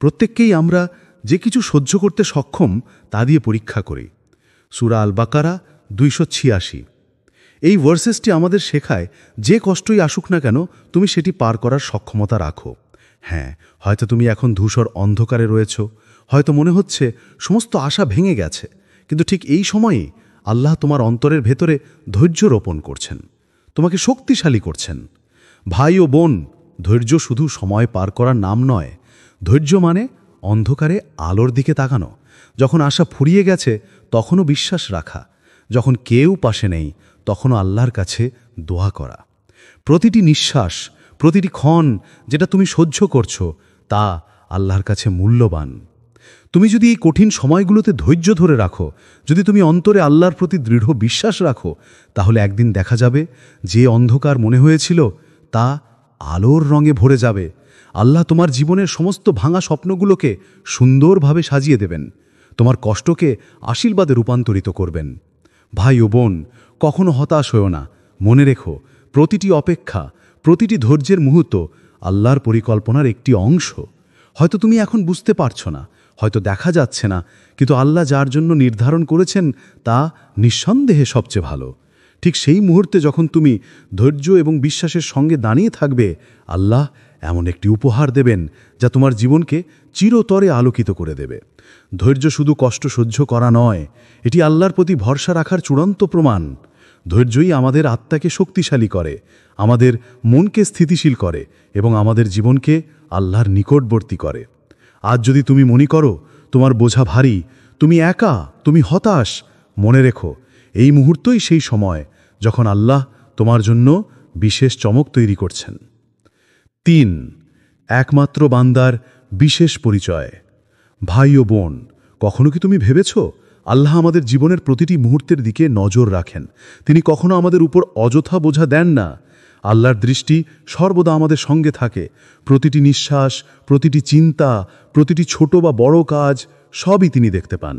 প্রত্যেককেই আমরা যে কিছু সহ্য করতে সক্ষম তা দিয়ে পরীক্ষা করি। সূরা আল বাকারা 286। এই ভার্সেসটি আমাদের শেখায়, যে কষ্টই আসুক না কেন, তুমি সেটি পার করার সক্ষমতা রাখো। হ্যাঁ, হয়তো তুমি এখন ধূসর অন্ধকারে রয়েছ, হয়তো মনে হচ্ছে সমস্ত আশা ভেঙে গেছে, কিন্তু ঠিক এই সময়েই আল্লাহ তোমার অন্তরের ভেতরে ধৈর্য রোপণ করছেন, তোমাকে শক্তিশালী করছেন। ভাই ও বোন, ধৈর্য শুধু সময় পার করার নাম নয়। ধৈর্য মানে অন্ধকারে আলোর দিকে তাকানো। যখন আশা ফুরিয়ে গেছে তখনও বিশ্বাস রাখা, যখন কেউ পাশে নেই তখনও আল্লাহর কাছে দোয়া করা। প্রতিটি নিঃশ্বাস, প্রতিটি ক্ষণ যেটা তুমি সহ্য করছো তা আল্লাহর কাছে মূল্যবান। তুমি যদি এই কঠিন সময়গুলোতে ধৈর্য ধরে রাখো, যদি তুমি অন্তরে আল্লাহর প্রতি দৃঢ় বিশ্বাস রাখো, তাহলে একদিন দেখা যাবে যে অন্ধকার মনে হয়েছিল তা আলোর রঙে ভরে যাবে। আল্লাহ তোমার জীবনের সমস্ত ভাঙা স্বপ্নগুলোকে সুন্দরভাবে সাজিয়ে দেবেন, তোমার কষ্টকে আশীর্বাদে রূপান্তরিত করবেন। ভাই ও বোন, কখনো হতাশ হও না। মনে রেখো, প্রতিটি অপেক্ষা, প্রতিটি ধৈর্যের মুহূর্ত আল্লাহর পরিকল্পনার একটি অংশ। হয়তো তুমি এখন বুঝতে পারছো না, হয়তো দেখা যাচ্ছে না, কিন্তু আল্লাহ যার জন্য নির্ধারণ করেছেন তা নিঃসন্দেহে সবচেয়ে ভালো। ঠিক সেই মুহূর্তে যখন তুমি ধৈর্য এবং বিশ্বাসের সঙ্গে দাঁড়িয়ে থাকবে, আল্লাহ এমন একটি উপহার দেবেন যা তোমার জীবনকে চিরতরে আলোকিত করে দেবে। ধৈর্য শুধু কষ্ট সহ্য করা নয়, এটি আল্লাহর প্রতি ভরসা রাখার চূড়ান্ত প্রমাণ। ধৈর্যই আমাদের আত্মাকে শক্তিশালী করে, আমাদের মনকে স্থিতিশীল করে এবং আমাদের জীবনকে আল্লাহর নিকটবর্তী করে। আজ যদি তুমি মনে করো তোমার বোঝা ভারী, তুমি একা, তুমি হতাশ, মনে রেখো, এই মুহূর্তই সেই সময় যখন আল্লাহ তোমার জন্য বিশেষ চমক তৈরি করছেন। 3. একমাত্র বান্দার বিশেষ পরিচয়। ভাই ও বোন, কখনো কি তুমি ভেবেছ আল্লাহ আমাদের জীবনের প্রতিটি মুহূর্তের দিকে নজর রাখেন? তিনি কখনো আমাদের উপর অযথা বোঝা দেন না। আল্লাহর দৃষ্টি সর্বদা আমাদের সঙ্গে থাকে। প্রতিটি নিঃশ্বাস, প্রতিটি চিন্তা, প্রতিটি ছোট বা বড় কাজ সবই তিনি দেখতে পান।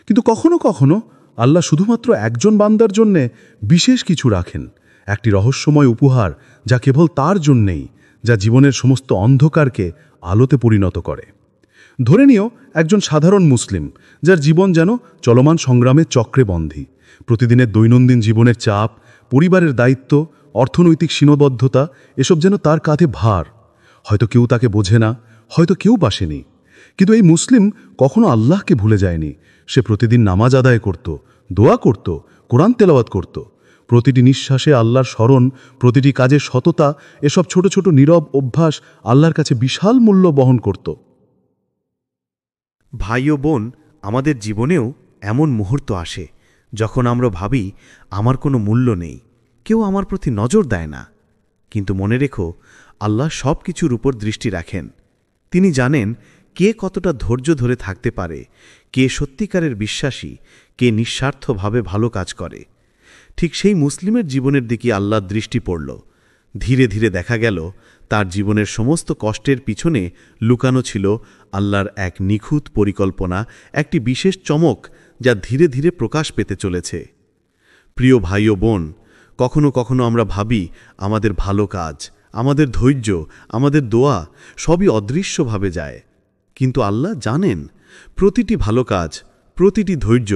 কিন্তু কখনো কখনো আল্লাহ শুধুমাত্র একজন বান্দার জন্যে বিশেষ কিছু রাখেন, একটি রহস্যময় উপহার যা কেবল তার জন্যেই, যা জীবনের সমস্ত অন্ধকারকে আলোতে পরিণত করে। ধরে নিও একজন সাধারণ মুসলিম, যার জীবন যেন চলমান সংগ্রামের চক্রে বন্দী। প্রতিদিনের দৈনন্দিন জীবনের চাপ, পরিবারের দায়িত্ব, অর্থনৈতিক সীমাবদ্ধতা, এসব যেন তার কাঁধে ভার। হয়তো কেউ তাকে বোঝে না, হয়তো কেউ বাসেনি, কিন্তু এই মুসলিম কখনো আল্লাহকে ভুলে যায়নি। সে প্রতিদিন নামাজ আদায় করত, দোয়া করত, কোরআন তেলাওয়াত করত। প্রতিটি নিঃশ্বাসে আল্লাহর স্মরণ, প্রতিটি কাজের সততা, এসব ছোট ছোট নীরব অভ্যাস আল্লাহর কাছে বিশাল মূল্য বহন করত। ভাই ও বোন, আমাদের জীবনেও এমন মুহূর্ত আসে যখন আমরা ভাবি আমার কোনো মূল্য নেই, কেউ আমার প্রতি নজর দেয় না। কিন্তু মনে রেখো, আল্লাহ সব কিছুর উপর দৃষ্টি রাখেন। তিনি জানেন কে কতটা ধৈর্য ধরে থাকতে পারে, কে সত্যিকারের বিশ্বাসী, কে নিঃস্বার্থভাবে ভালো কাজ করে। ঠিক সেই মুসলিমের জীবনের দিকে আল্লাহর দৃষ্টি পড়ল। ধীরে ধীরে দেখা গেল তার জীবনের সমস্ত কষ্টের পিছনে লুকানো ছিল আল্লাহর এক নিখুঁত পরিকল্পনা, একটি বিশেষ চমক যা ধীরে ধীরে প্রকাশ পেতে চলেছে। প্রিয় ভাই ও বোন, কখনো কখনো আমরা ভাবি আমাদের ভালো কাজ, আমাদের ধৈর্য, আমাদের দোয়া সবই অদৃশ্যভাবে যায়। কিন্তু আল্লাহ জানেন প্রতিটি ভালো কাজ, প্রতিটি ধৈর্য,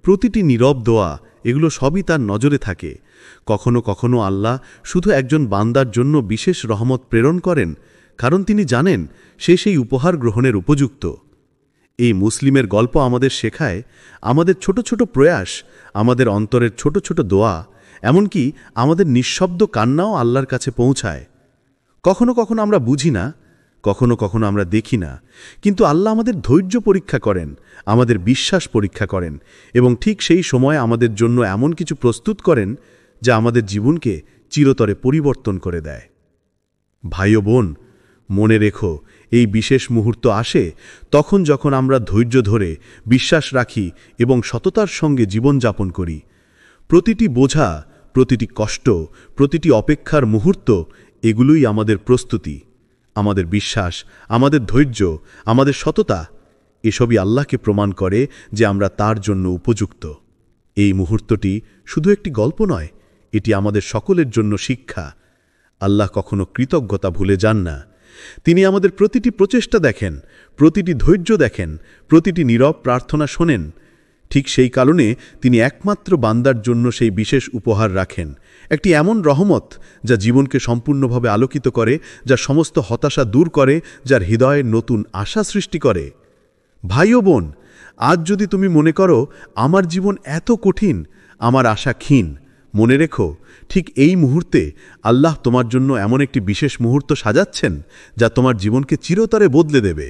প্রতিটি নীরব দোয়া, এগুলো সবই তার নজরে থাকে। কখনো কখনো আল্লাহ শুধু একজন বান্দার জন্য বিশেষ রহমত প্রেরণ করেন, কারণ তিনি জানেন সে সেই উপহার গ্রহণের উপযুক্ত। এই মুসলিমের গল্প আমাদের শেখায় আমাদের ছোট ছোট প্রয়াস, আমাদের অন্তরের ছোট ছোট দোয়া, এমনকি আমাদের নিঃশব্দ কান্নাও আল্লাহর কাছে পৌঁছায়। কখনো কখনো আমরা বুঝি না, কখনো কখনো আমরা দেখি না, কিন্তু আল্লাহ আমাদের ধৈর্য পরীক্ষা করেন, আমাদের বিশ্বাস পরীক্ষা করেন, এবং ঠিক সেই সময় আমাদের জন্য এমন কিছু প্রস্তুত করেন যা আমাদের জীবনকে চিরতরে পরিবর্তন করে দেয়। ভাই ও বোন, মনে রেখো, এই বিশেষ মুহূর্ত আসে তখন যখন আমরা ধৈর্য ধরে বিশ্বাস রাখি এবং সততার সঙ্গে জীবনযাপন করি। প্রতিটি বোঝা, প্রতিটি কষ্ট, প্রতিটি অপেক্ষার মুহূর্ত, এগুলোই আমাদের প্রস্তুতি। আমাদের বিশ্বাস, আমাদের ধৈর্য, আমাদের সততা, এসবই আল্লাহকে প্রমাণ করে যে আমরা তার জন্য উপযুক্ত। এই মুহূর্তটি শুধু একটি গল্প নয়, এটি আমাদের সকলের জন্য শিক্ষা। আল্লাহ কখনো কৃতজ্ঞতা ভুলে যান না। তিনি আমাদের প্রতিটি প্রচেষ্টা দেখেন, প্রতিটি ধৈর্য দেখেন, প্রতিটি নীরব প্রার্থনা শোনেন। ঠিক সেই কারণে তিনি একমাত্র বান্দার জন্য সেই বিশেষ উপহার রাখেন, একটি এমন রহমত যা জীবনকে সম্পূর্ণভাবে আলোকিত করে, যা সমস্ত হতাশা দূর করে, যার হৃদয়ে নতুন আশা সৃষ্টি করে। ভাই ও বোন, আজ যদি তুমি মনে করো আমার জীবন এত কঠিন, আমার আশা ক্ষীণ, মনে রেখো ঠিক এই মুহূর্তে আল্লাহ তোমার জন্য এমন একটি বিশেষ মুহূর্ত সাজাচ্ছেন যা তোমার জীবনকে চিরতরে বদলে দেবে,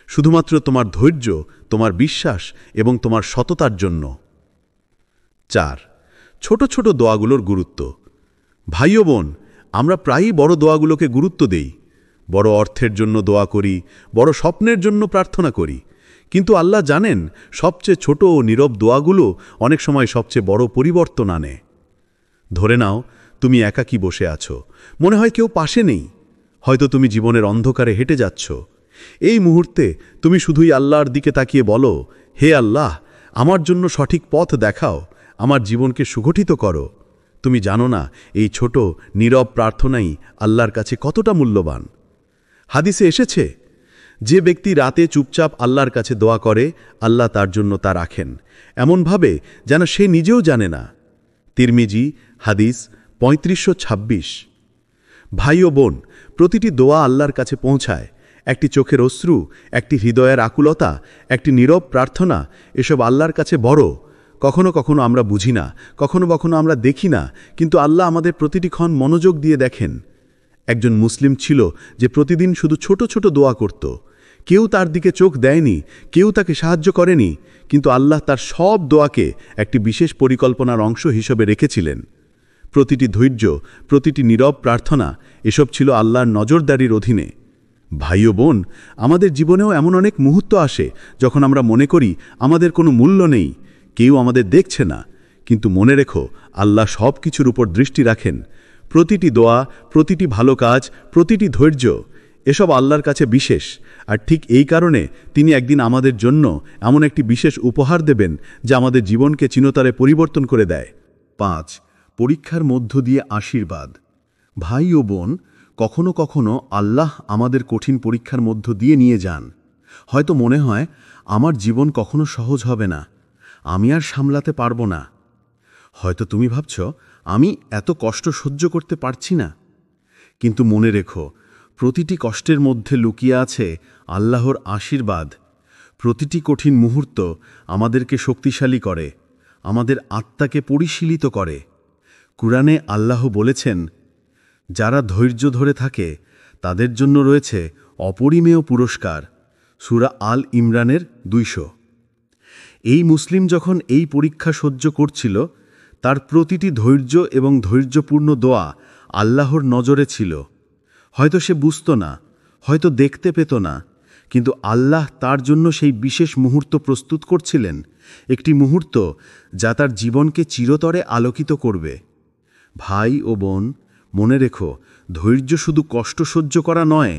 শুধুমাত্র তোমার ধৈর্য, তোমার বিশ্বাস এবং তোমার সততার জন্য। 4. ছোট ছোট দোয়াগুলোর গুরুত্ব। ভাই ও বোন, আমরা প্রায়ই বড় দোয়াগুলোকে গুরুত্ব দেই, বড় অর্থের জন্য দোয়া করি, বড় স্বপ্নের জন্য প্রার্থনা করি, কিন্তু আল্লাহ জানেন সবচেয়ে ছোট ও নীরব দোয়াগুলো অনেক সময় সবচেয়ে বড় পরিবর্তন আনে। ধরে নাও তুমি একাকী বসে আছো, মনে হয় কেউ পাশে নেই, হয়তো তুমি জীবনের অন্ধকারে হেঁটে যাচ্ছ। এই মুহূর্তে তুমি শুধুই আল্লাহর দিকে তাকিয়ে বলো, হে আল্লাহ, আমার জন্য সঠিক পথ দেখাও, আমার জীবনকে সুগঠিত করো। তুমি জানো না এই ছোট নীরব প্রার্থনাই আল্লাহর কাছে কতটা মূল্যবান। হাদিসে এসেছে, যে ব্যক্তি রাতে চুপচাপ আল্লাহর কাছে দোয়া করে, আল্লাহ তার জন্য তা রাখেন, এমনভাবে যেন সে নিজেও জানে না। তিরমিজি হাদিস 3526। ভাই ও বোন, প্রতিটি দোয়া আল্লাহর কাছে পৌঁছায়। একটি চোখের অশ্রু, একটি হৃদয়ের আকুলতা, একটি নীরব প্রার্থনা, এসব আল্লাহর কাছে বড়। কখনো কখনো আমরা বুঝি না, কখনো কখনো আমরা দেখি না, কিন্তু আল্লাহ আমাদের প্রতিটি ক্ষণ মনোযোগ দিয়ে দেখেন। একজন মুসলিম ছিল যে প্রতিদিন শুধু ছোট ছোট দোয়া করত। কেউ তার দিকে চোখ দেয়নি, কেউ তাকে সাহায্য করেনি, কিন্তু আল্লাহ তার সব দোয়াকে একটি বিশেষ পরিকল্পনার অংশ হিসেবে রেখেছিলেন। প্রতিটি ধৈর্য, প্রতিটি নীরব প্রার্থনা, এসব ছিল আল্লাহর নজরদারির অধীনে। ভাই ও বোন, আমাদের জীবনেও এমন অনেক মুহূর্ত আসে যখন আমরা মনে করি আমাদের কোনো মূল্য নেই, কেউ আমাদের দেখছে না। কিন্তু মনে রেখো, আল্লাহ সব কিছুর উপর দৃষ্টি রাখেন। প্রতিটি দোয়া, প্রতিটি ভালো কাজ, প্রতিটি ধৈর্য, এসব আল্লাহর কাছে বিশেষ। আর ঠিক এই কারণে তিনি একদিন আমাদের জন্য এমন একটি বিশেষ উপহার দেবেন যা আমাদের জীবনকে চিরতরে পরিবর্তন করে দেয়। 5. পরীক্ষার মধ্য দিয়ে আশীর্বাদ। ভাই ও বোন, কখনো কখনো আল্লাহ আমাদের কঠিন পরীক্ষার মধ্য দিয়ে নিয়ে যান। হয়তো মনে হয় আমার জীবন কখনো সহজ হবে না, আমি আর সামলাতে পারবো না। হয়তো তুমি ভাবছ আমি এত কষ্ট সহ্য করতে পারছি না। কিন্তু মনে রেখো, প্রতিটি কষ্টের মধ্যে লুকিয়ে আছে আল্লাহর আশীর্বাদ। প্রতিটি কঠিন মুহূর্ত আমাদেরকে শক্তিশালী করে, আমাদের আত্মাকে পরিশীলিত করে। কুরআনে আল্লাহ বলেছেন, যারা ধৈর্য ধরে থাকে তাদের জন্য রয়েছে অপরিমেয় পুরস্কার। সূরা আল ইমরানের 200। এই মুসলিম যখন এই পরীক্ষা সহ্য করছিল, তার প্রতিটি ধৈর্য এবং ধৈর্যপূর্ণ দোয়া আল্লাহর নজরে ছিল। হয়তো সে বুঝত না, হয়তো দেখতে পেত না, কিন্তু আল্লাহ তার জন্য সেই বিশেষ মুহূর্ত প্রস্তুত করছিলেন, একটি মুহূর্ত যা তার জীবনকে চিরতরে আলোকিত করবে। ভাই ও বোন, মনে রেখো, ধৈর্য শুধু কষ্ট সহ্য করা নয়,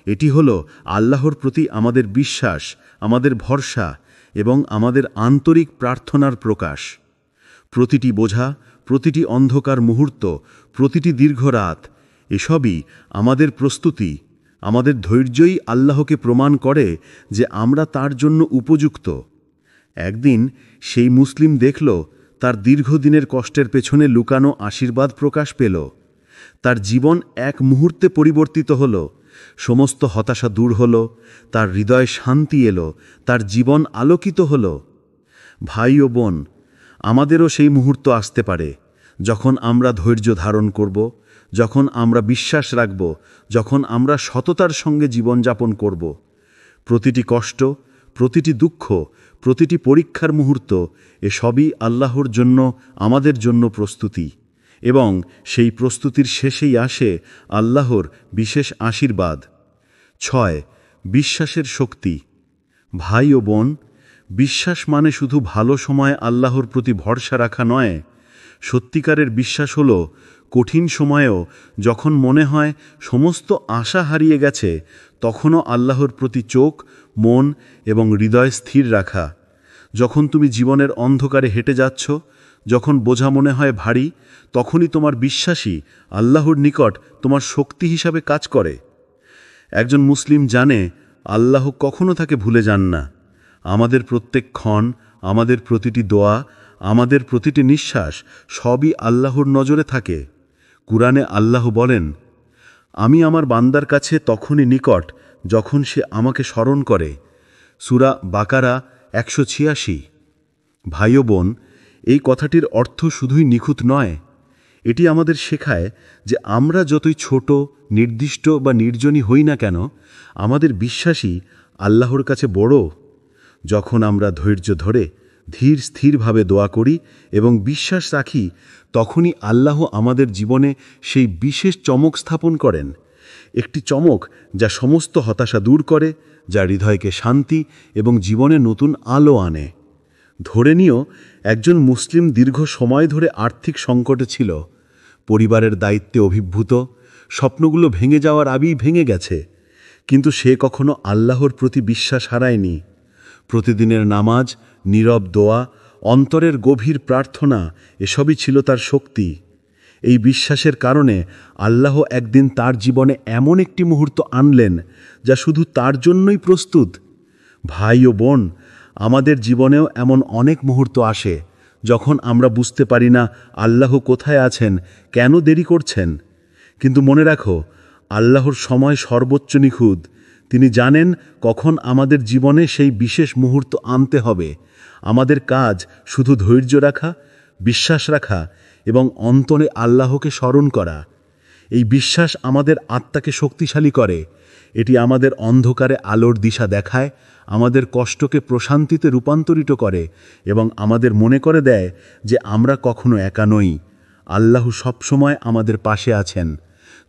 এটি হলো আল্লাহর প্রতি আমাদের বিশ্বাস, আমাদের ভরসা এবং আমাদের আন্তরিক প্রার্থনার প্রকাশ। প্রতিটি বোঝা, প্রতিটি অন্ধকার মুহূর্ত, প্রতিটি দীর্ঘ রাত, এসবই আমাদের প্রস্তুতি। আমাদের ধৈর্যই আল্লাহকে প্রমাণ করে যে আমরা তার জন্য উপযুক্ত। একদিন সেই মুসলিম দেখল তার দীর্ঘদিনের কষ্টের পেছনে লুকানো আশীর্বাদ প্রকাশ পেল। তার জীবন এক মুহূর্তে পরিবর্তিত হল, সমস্ত হতাশা দূর হল, তার হৃদয়ে শান্তি এলো, তার জীবন আলোকিত হল। ভাই ও বোন, আমাদেরও সেই মুহূর্ত আসতে পারে যখন আমরা ধৈর্য ধারণ করব, যখন আমরা বিশ্বাস রাখব, যখন আমরা সততার সঙ্গে জীবনযাপন করব। প্রতিটি কষ্ট, প্রতিটি দুঃখ, প্রতিটি পরীক্ষার মুহূর্ত, এসবই আল্লাহর জন্য, আমাদের জন্য প্রস্তুতি। এবং সেই প্রস্তুতির শেষেই আসে আল্লাহর বিশেষ আশীর্বাদ। 6. বিশ্বাসের শক্তি। ভাই ও বোন, বিশ্বাস মানে শুধু ভালো সময় আল্লাহর প্রতি ভরসা রাখা নয়। সত্যিকারের বিশ্বাস হলো কঠিন সময়েও যখন মনে হয় সমস্ত আশা হারিয়ে গেছে, তখনও আল্লাহর প্রতি চোখ, মন এবং হৃদয় স্থির রাখা। যখন তুমি জীবনের অন্ধকারে হেঁটে যাচ্ছ, যখন বোঝা মনে হয় ভারী, তখনই তোমার বিশ্বাসই আল্লাহর নিকট তোমার শক্তি হিসাবে কাজ করে। একজন মুসলিম জানে আল্লাহ কখনো তাকে ভুলে যান না। আমাদের প্রত্যেক ক্ষণ, আমাদের প্রতিটি দোয়া, আমাদের প্রতিটি নিঃশ্বাস সবই আল্লাহর নজরে থাকে। কুরআনে আল্লাহ বলেন, আমি আমার বান্দার কাছে তখনই নিকট যখন সে আমাকে স্মরণ করে। সূরা বাকারা 186। ভাই ও বোন, এই কথাটির অর্থ শুধুই নিখুঁত নয়, এটি আমাদের শেখায় যে আমরা যতই ছোট, নির্দিষ্ট বা নির্জনই হই না কেন, আমাদের বিশ্বাসই আল্লাহর কাছে বড়। যখন আমরা ধৈর্য ধরে ধীর স্থিরভাবে দোয়া করি এবং বিশ্বাস রাখি, তখনই আল্লাহ আমাদের জীবনে সেই বিশেষ চমক স্থাপন করেন। একটি চমক যা সমস্ত হতাশা দূর করে, যা হৃদয়কে শান্তি এবং জীবনে নতুন আলো আনে। ধরে নিও, একজন মুসলিম দীর্ঘ সময় ধরে আর্থিক সংকটে ছিল, পরিবারের দায়িত্বে অভিভূত, স্বপ্নগুলো ভেঙে যাওয়ার আগেই ভেঙে গেছে। কিন্তু সে কখনো আল্লাহর প্রতি বিশ্বাস হারায়নি। প্রতিদিনের নামাজ, নীরব দোয়া, অন্তরের গভীর প্রার্থনা, এসবই ছিল তার শক্তি। এই বিশ্বাসের কারণে আল্লাহ একদিন তার জীবনে এমন একটি মুহূর্ত আনলেন যা শুধু তার জন্যই প্রস্তুত। ভাই ও বোন, আমাদের জীবনেও এমন অনেক মুহূর্ত আসে যখন আমরা বুঝতে পারি না আল্লাহ কোথায় আছেন, কেন দেরি করছেন। কিন্তু মনে রাখো, আল্লাহর সময় সর্বোচ্চ নিখুঁত। তিনি জানেন কখন আমাদের জীবনে সেই বিশেষ মুহূর্ত আনতে হবে। আমাদের কাজ শুধু ধৈর্য রাখা, বিশ্বাস রাখা এবং অন্তরে আল্লাহকে স্মরণ করা। এই বিশ্বাস আমাদের আত্মাকে শক্তিশালী করে। এটি আমাদের অন্ধকারে আলোর দিশা দেখায়, আমাদের কষ্টকে প্রশান্তিতে রূপান্তরিত করে এবং আমাদের মনে করে দেয় যে আমরা কখনো একা নই। আল্লাহ সবসময় আমাদের পাশে আছেন।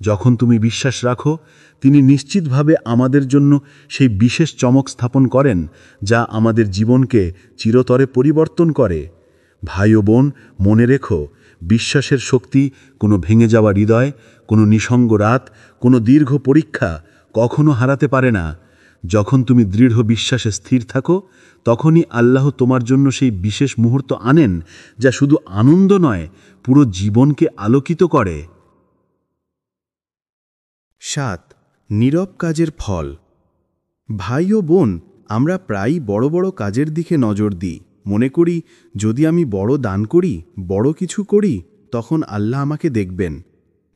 যখন তুমি বিশ্বাস রাখো, তিনি নিশ্চিতভাবে আমাদের জন্য সেই বিশেষ চমক স্থাপন করেন যা আমাদের জীবনকে চিরতরে পরিবর্তন করে। ভাই ও বোন, মনে রেখো, বিশ্বাসের শক্তি কোনো ভেঙে যাওয়া হৃদয়, কোনো নিঃসঙ্গ রাত, কোনো দীর্ঘ পরীক্ষা কখনো হারাতে পারে না। যখন তুমি দৃঢ় বিশ্বাসে স্থির থাকো, তখনই আল্লাহ তোমার জন্য সেই বিশেষ মুহূর্ত আনেন যা শুধু আনন্দ নয়, পুরো জীবনকে আলোকিত করে। 7. নীরব কাজের ফল। ভাই ও বোন, আমরা প্রায়ই বড় বড় কাজের দিকে নজর দিই, মনে করি যদি আমি বড় দান করি, বড় কিছু করি, তখন আল্লাহ আমাকে দেখবেন।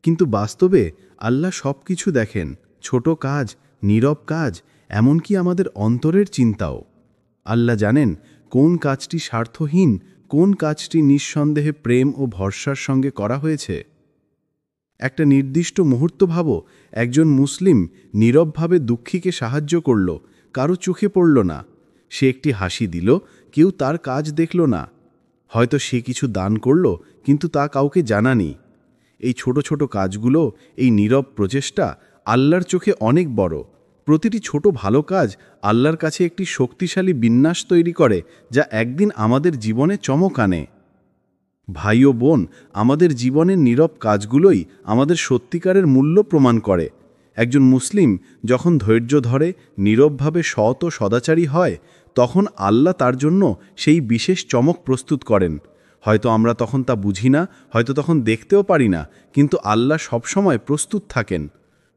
কিন্তু বাস্তবে আল্লাহ সব কিছু দেখেন, ছোট কাজ, নীরব কাজ, এমনকি আমাদের অন্তরের চিন্তাও। আল্লাহ জানেন কোন কাজটি স্বার্থহীন, কোন কাজটি নিঃসন্দেহে প্রেম ও ভরসার সঙ্গে করা হয়েছে। একটা নির্দিষ্ট মুহূর্ত ভাবো, একজন মুসলিম নীরবভাবে দুঃখীকে সাহায্য করল, কারো চোখে পড়ল না, সে একটি হাসি দিল, কেউ তার কাজ দেখল না। হয়তো সে কিছু দান করল, কিন্তু তা কাউকে জানানি। এই ছোট ছোট কাজগুলো, এই নীরব প্রচেষ্টা আল্লাহর চোখে অনেক বড়। প্রতিটি ছোট ভালো কাজ আল্লাহর কাছে একটি শক্তিশালী বিন্যাস তৈরি করে, যা একদিন আমাদের জীবনে চমক আনে। ভাই ও বোন, আমাদের জীবনের নীরব কাজগুলোই আমাদের সত্যিকারের মূল্য প্রমাণ করে। একজন মুসলিম যখন ধৈর্য ধরে, নীরবভাবে সৎ ও সদাচারী হয়, তখন আল্লাহ তার জন্য সেই বিশেষ চমক প্রস্তুত করেন। হয়তো আমরা তখন তা বুঝি না, হয়তো তখন দেখতেও পারি না, কিন্তু আল্লাহ সবসময় প্রস্তুত থাকেন।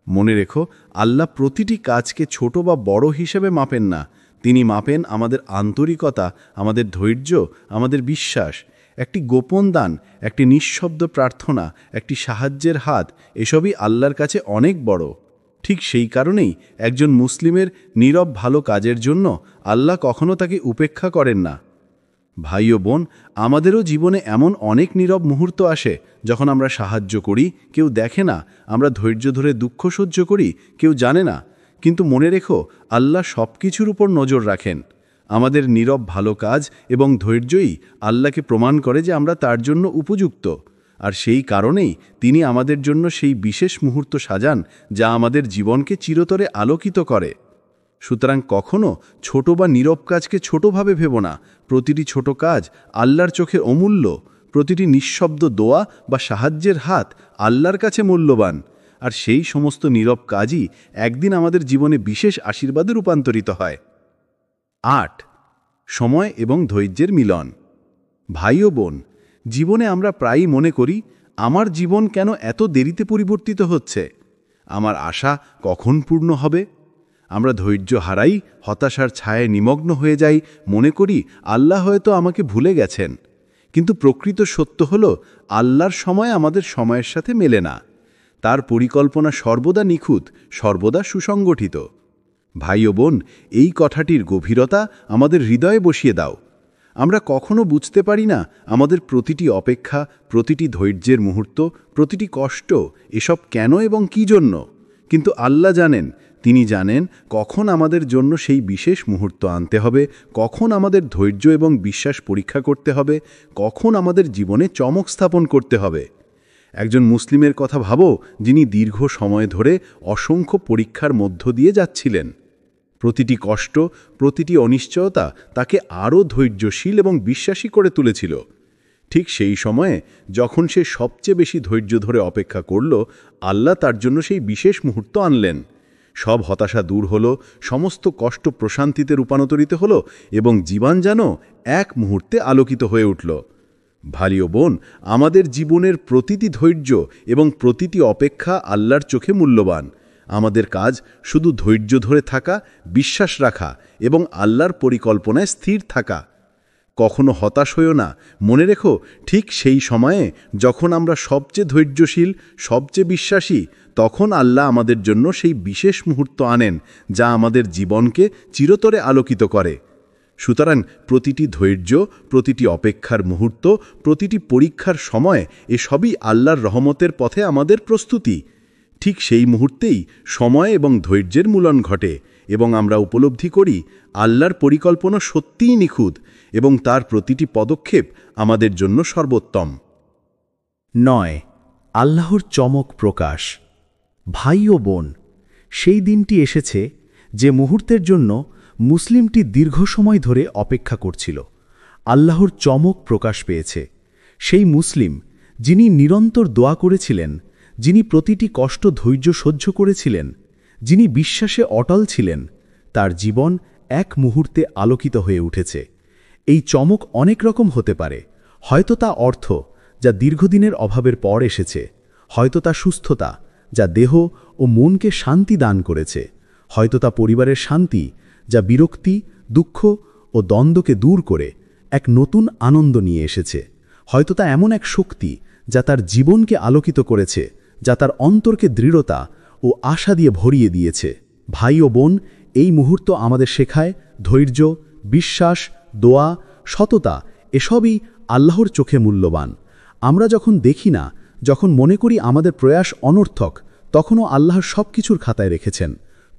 মনে রেখো, আল্লাহ প্রতিটি কাজকে ছোট বা বড় হিসেবে মাপেন না, তিনি মাপেন আমাদের আন্তরিকতা, আমাদের ধৈর্য, আমাদের বিশ্বাস। একটি গোপন দান, একটি নিঃশব্দ প্রার্থনা, একটি সাহায্যের হাত, এসবই আল্লাহর কাছে অনেক বড়। ঠিক সেই কারণেই একজন মুসলিমের নীরব ভালো কাজের জন্য আল্লাহ কখনো তাকে উপেক্ষা করেন না। ভাই ও বোন, আমাদেরও জীবনে এমন অনেক নীরব মুহূর্ত আসে যখন আমরা সাহায্য করি, কেউ দেখে না, আমরা ধৈর্য ধরে দুঃখ সহ্য করি, কেউ জানে না। কিন্তু মনে রেখো, আল্লাহ সব কিছুর উপর নজর রাখেন। আমাদের নীরব ভালো কাজ এবং ধৈর্যই আল্লাহকে প্রমাণ করে যে আমরা তার জন্য উপযুক্ত। আর সেই কারণেই তিনি আমাদের জন্য সেই বিশেষ মুহূর্ত সাজান যা আমাদের জীবনকে চিরতরে আলোকিত করে। সুতরাং কখনো ছোট বা নীরব কাজকে ছোটভাবে ভেবো না। প্রতিটি ছোট কাজ আল্লাহর চোখে অমূল্য, প্রতিটি নিঃশব্দ দোয়া বা সাহায্যের হাত আল্লাহর কাছে মূল্যবান। আর সেই সমস্ত নীরব কাজই একদিন আমাদের জীবনে বিশেষ আশীর্বাদে রূপান্তরিত হয়। 8. সময় এবং ধৈর্যের মিলন। ভাই ও বোন, জীবনে আমরা প্রায়ই মনে করি, আমার জীবন কেন এত দেরিতে পরিবর্তিত হচ্ছে, আমার আশা কখন পূর্ণ হবে। আমরা ধৈর্য হারাই, হতাশার ছায়ায় নিমগ্ন হয়ে যাই, মনে করি আল্লাহ হয়তো আমাকে ভুলে গেছেন। কিন্তু প্রকৃত সত্য হল, আল্লাহর সময় আমাদের সময়ের সাথে মেলে না। তার পরিকল্পনা সর্বদা নিখুঁত, সর্বদা সুসংগঠিত। ভাই ও বোন, এই কথাটির গভীরতা আমাদের হৃদয়ে বসিয়ে দাও। আমরা কখনো বুঝতে পারি না আমাদের প্রতিটি অপেক্ষা, প্রতিটি ধৈর্যের মুহূর্ত, প্রতিটি কষ্ট, এসব কেন এবং কী জন্য। কিন্তু আল্লাহ জানেন, তিনি জানেন কখন আমাদের জন্য সেই বিশেষ মুহূর্ত আনতে হবে, কখন আমাদের ধৈর্য এবং বিশ্বাস পরীক্ষা করতে হবে, কখন আমাদের জীবনে চমক স্থাপন করতে হবে। একজন মুসলিমের কথা ভাবো, যিনি দীর্ঘ সময় ধরে অসংখ্য পরীক্ষার মধ্য দিয়ে যাচ্ছিলেন। প্রতিটি কষ্ট, প্রতিটি অনিশ্চয়তা তাকে আরও ধৈর্যশীল এবং বিশ্বাসী করে তুলেছিল। ঠিক সেই সময়ে যখন সে সবচেয়ে বেশি ধৈর্য ধরে অপেক্ষা করল, আল্লাহ তার জন্য সেই বিশেষ মুহূর্ত আনলেন। সব হতাশা দূর হলো, সমস্ত কষ্ট প্রশান্তিতে রূপান্তরিত হলো এবং জীবন যেন এক মুহূর্তে আলোকিত হয়ে উঠল। ভাই ও বোন, আমাদের জীবনের প্রতিটি ধৈর্য এবং প্রতিটি অপেক্ষা আল্লাহর চোখে মূল্যবান। আমাদের কাজ শুধু ধৈর্য ধরে থাকা, বিশ্বাস রাখা এবং আল্লাহর পরিকল্পনায় স্থির থাকা। কখনো হতাশ হইও না, মনে রেখো, ঠিক সেই সময়ে যখন আমরা সবচেয়ে ধৈর্যশীল, সবচেয়ে বিশ্বাসী, তখন আল্লাহ আমাদের জন্য সেই বিশেষ মুহূর্ত আনেন যা আমাদের জীবনকে চিরতরে আলোকিত করে। সুতরাং প্রতিটি ধৈর্য, প্রতিটি অপেক্ষার মুহূর্ত, প্রতিটি পরীক্ষার সময়, এসবই আল্লাহর রহমতের পথে আমাদের প্রস্তুতি। ঠিক সেই মুহূর্তেই সময় এবং ধৈর্যের মিলন ঘটে এবং আমরা উপলব্ধি করি আল্লাহর পরিকল্পনা সত্যিই নিখুঁত এবং তার প্রতিটি পদক্ষেপ আমাদের জন্য সর্বোত্তম। 9. আল্লাহর চমক প্রকাশ। ভাই ও বোন, সেই দিনটি এসেছে যে মুহূর্তের জন্য মুসলিমটি দীর্ঘ সময় ধরে অপেক্ষা করছিল। আল্লাহর চমক প্রকাশ পেয়েছে। সেই মুসলিম যিনি নিরন্তর দোয়া করেছিলেন, যিনি প্রতিটি কষ্ট ধৈর্য সহ্য করেছিলেন, যিনি বিশ্বাসে অটল ছিলেন, তার জীবন এক মুহূর্তে আলোকিত হয়ে উঠেছে। এই চমক অনেক রকম হতে পারে। হয়তো তা অর্থ, যা দীর্ঘদিনের অভাবের পর এসেছে। হয়তো তা সুস্থতা, যা দেহ ও মনকে শান্তি দান করেছে। হয়তো তা পরিবারের শান্তি, যা বিরক্তি, দুঃখ ও দ্বন্দ্বকে দূর করে এক নতুন আনন্দ নিয়ে এসেছে। হয়তো তা এমন এক শক্তি যা তার জীবনকে আলোকিত করেছে, যা তার অন্তরকে দৃঢ়তা ও আশা দিয়ে ভরিয়ে দিয়েছে। ভাই ও বোন, এই মুহূর্ত আমাদের শেখায় ধৈর্য, বিশ্বাস, দোয়া, সততা এসবই আল্লাহর চোখে মূল্যবান। আমরা যখন দেখি না, যখন মনে করি আমাদের প্রয়াস অনর্থক, তখনও আল্লাহ সব কিছুর খাতায় রেখেছেন।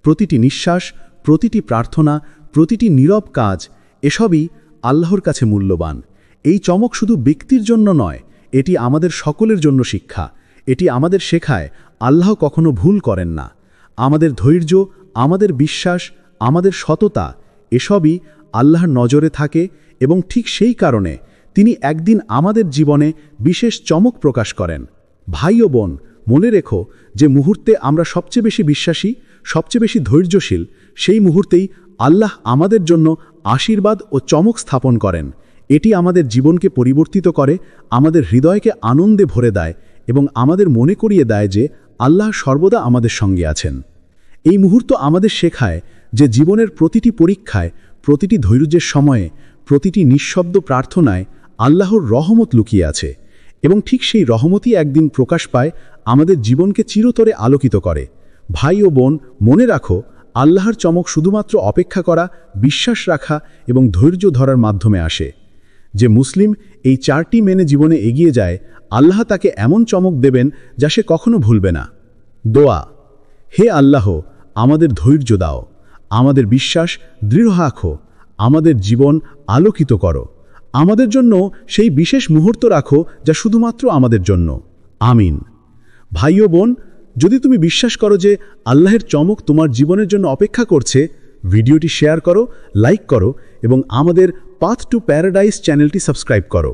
প্রতিটি নিঃশ্বাস, প্রতিটি প্রার্থনা, প্রতিটি নীরব কাজ এসবই আল্লাহর কাছে মূল্যবান। এই চমক শুধু ব্যক্তির জন্য নয়, এটি আমাদের সকলের জন্য শিক্ষা। এটি আমাদের শেখায় আল্লাহ কখনো ভুল করেন না। আমাদের ধৈর্য, আমাদের বিশ্বাস, আমাদের সততা এসবই আল্লাহর নজরে থাকে এবং ঠিক সেই কারণে তিনি একদিন আমাদের জীবনে বিশেষ চমক প্রকাশ করেন। ভাই ও বোন, মনে রেখো, যে মুহূর্তে আমরা সবচেয়ে বেশি বিশ্বাসী, সবচেয়ে বেশি ধৈর্যশীল, সেই মুহূর্তেই আল্লাহ আমাদের জন্য আশীর্বাদ ও চমক স্থাপন করেন। এটি আমাদের জীবনকে পরিবর্তিত করে, আমাদের হৃদয়কে আনন্দে ভরে দেয় এবং আমাদের মনে করিয়ে দেয় যে আল্লাহ সর্বদা আমাদের সঙ্গে আছেন। এই মুহূর্ত আমাদের শেখায় যে জীবনের প্রতিটি পরীক্ষায়, প্রতিটি ধৈর্যের সময়ে, প্রতিটি নিঃশব্দ প্রার্থনায় আল্লাহর রহমত লুকিয়ে আছে এবং ঠিক সেই রহমতই একদিন প্রকাশ পায়, আমাদের জীবনকে চিরতরে আলোকিত করে। ভাই ও বোন, মনে রাখো, আল্লাহর চমক শুধুমাত্র অপেক্ষা করা, বিশ্বাস রাখা এবং ধৈর্য ধরার মাধ্যমে আসে। যে মুসলিম এই চারটি মেনে জীবনে এগিয়ে যায়, আল্লাহ তাকে এমন চমক দেবেন যা সে কখনো ভুলবে না। দোয়া: হে আল্লাহ, আমাদের ধৈর্য দাও, আমাদের বিশ্বাস দৃঢ় রাখো, আমাদের জীবন আলোকিত করো, আমাদের জন্য সেই বিশেষ মুহূর্ত রাখো যা শুধুমাত্র আমাদের জন্য। আমিন। ভাই ও বোন, যদি তুমি বিশ্বাস করো যে আল্লাহর চমক তোমার জীবনের জন্য অপেক্ষা করছে, ভিডিওটি শেয়ার করো, লাইক করো এবং আমাদের পাথ টু প্যারাডাইস চ্যানেলটি সাবস্ক্রাইব করো।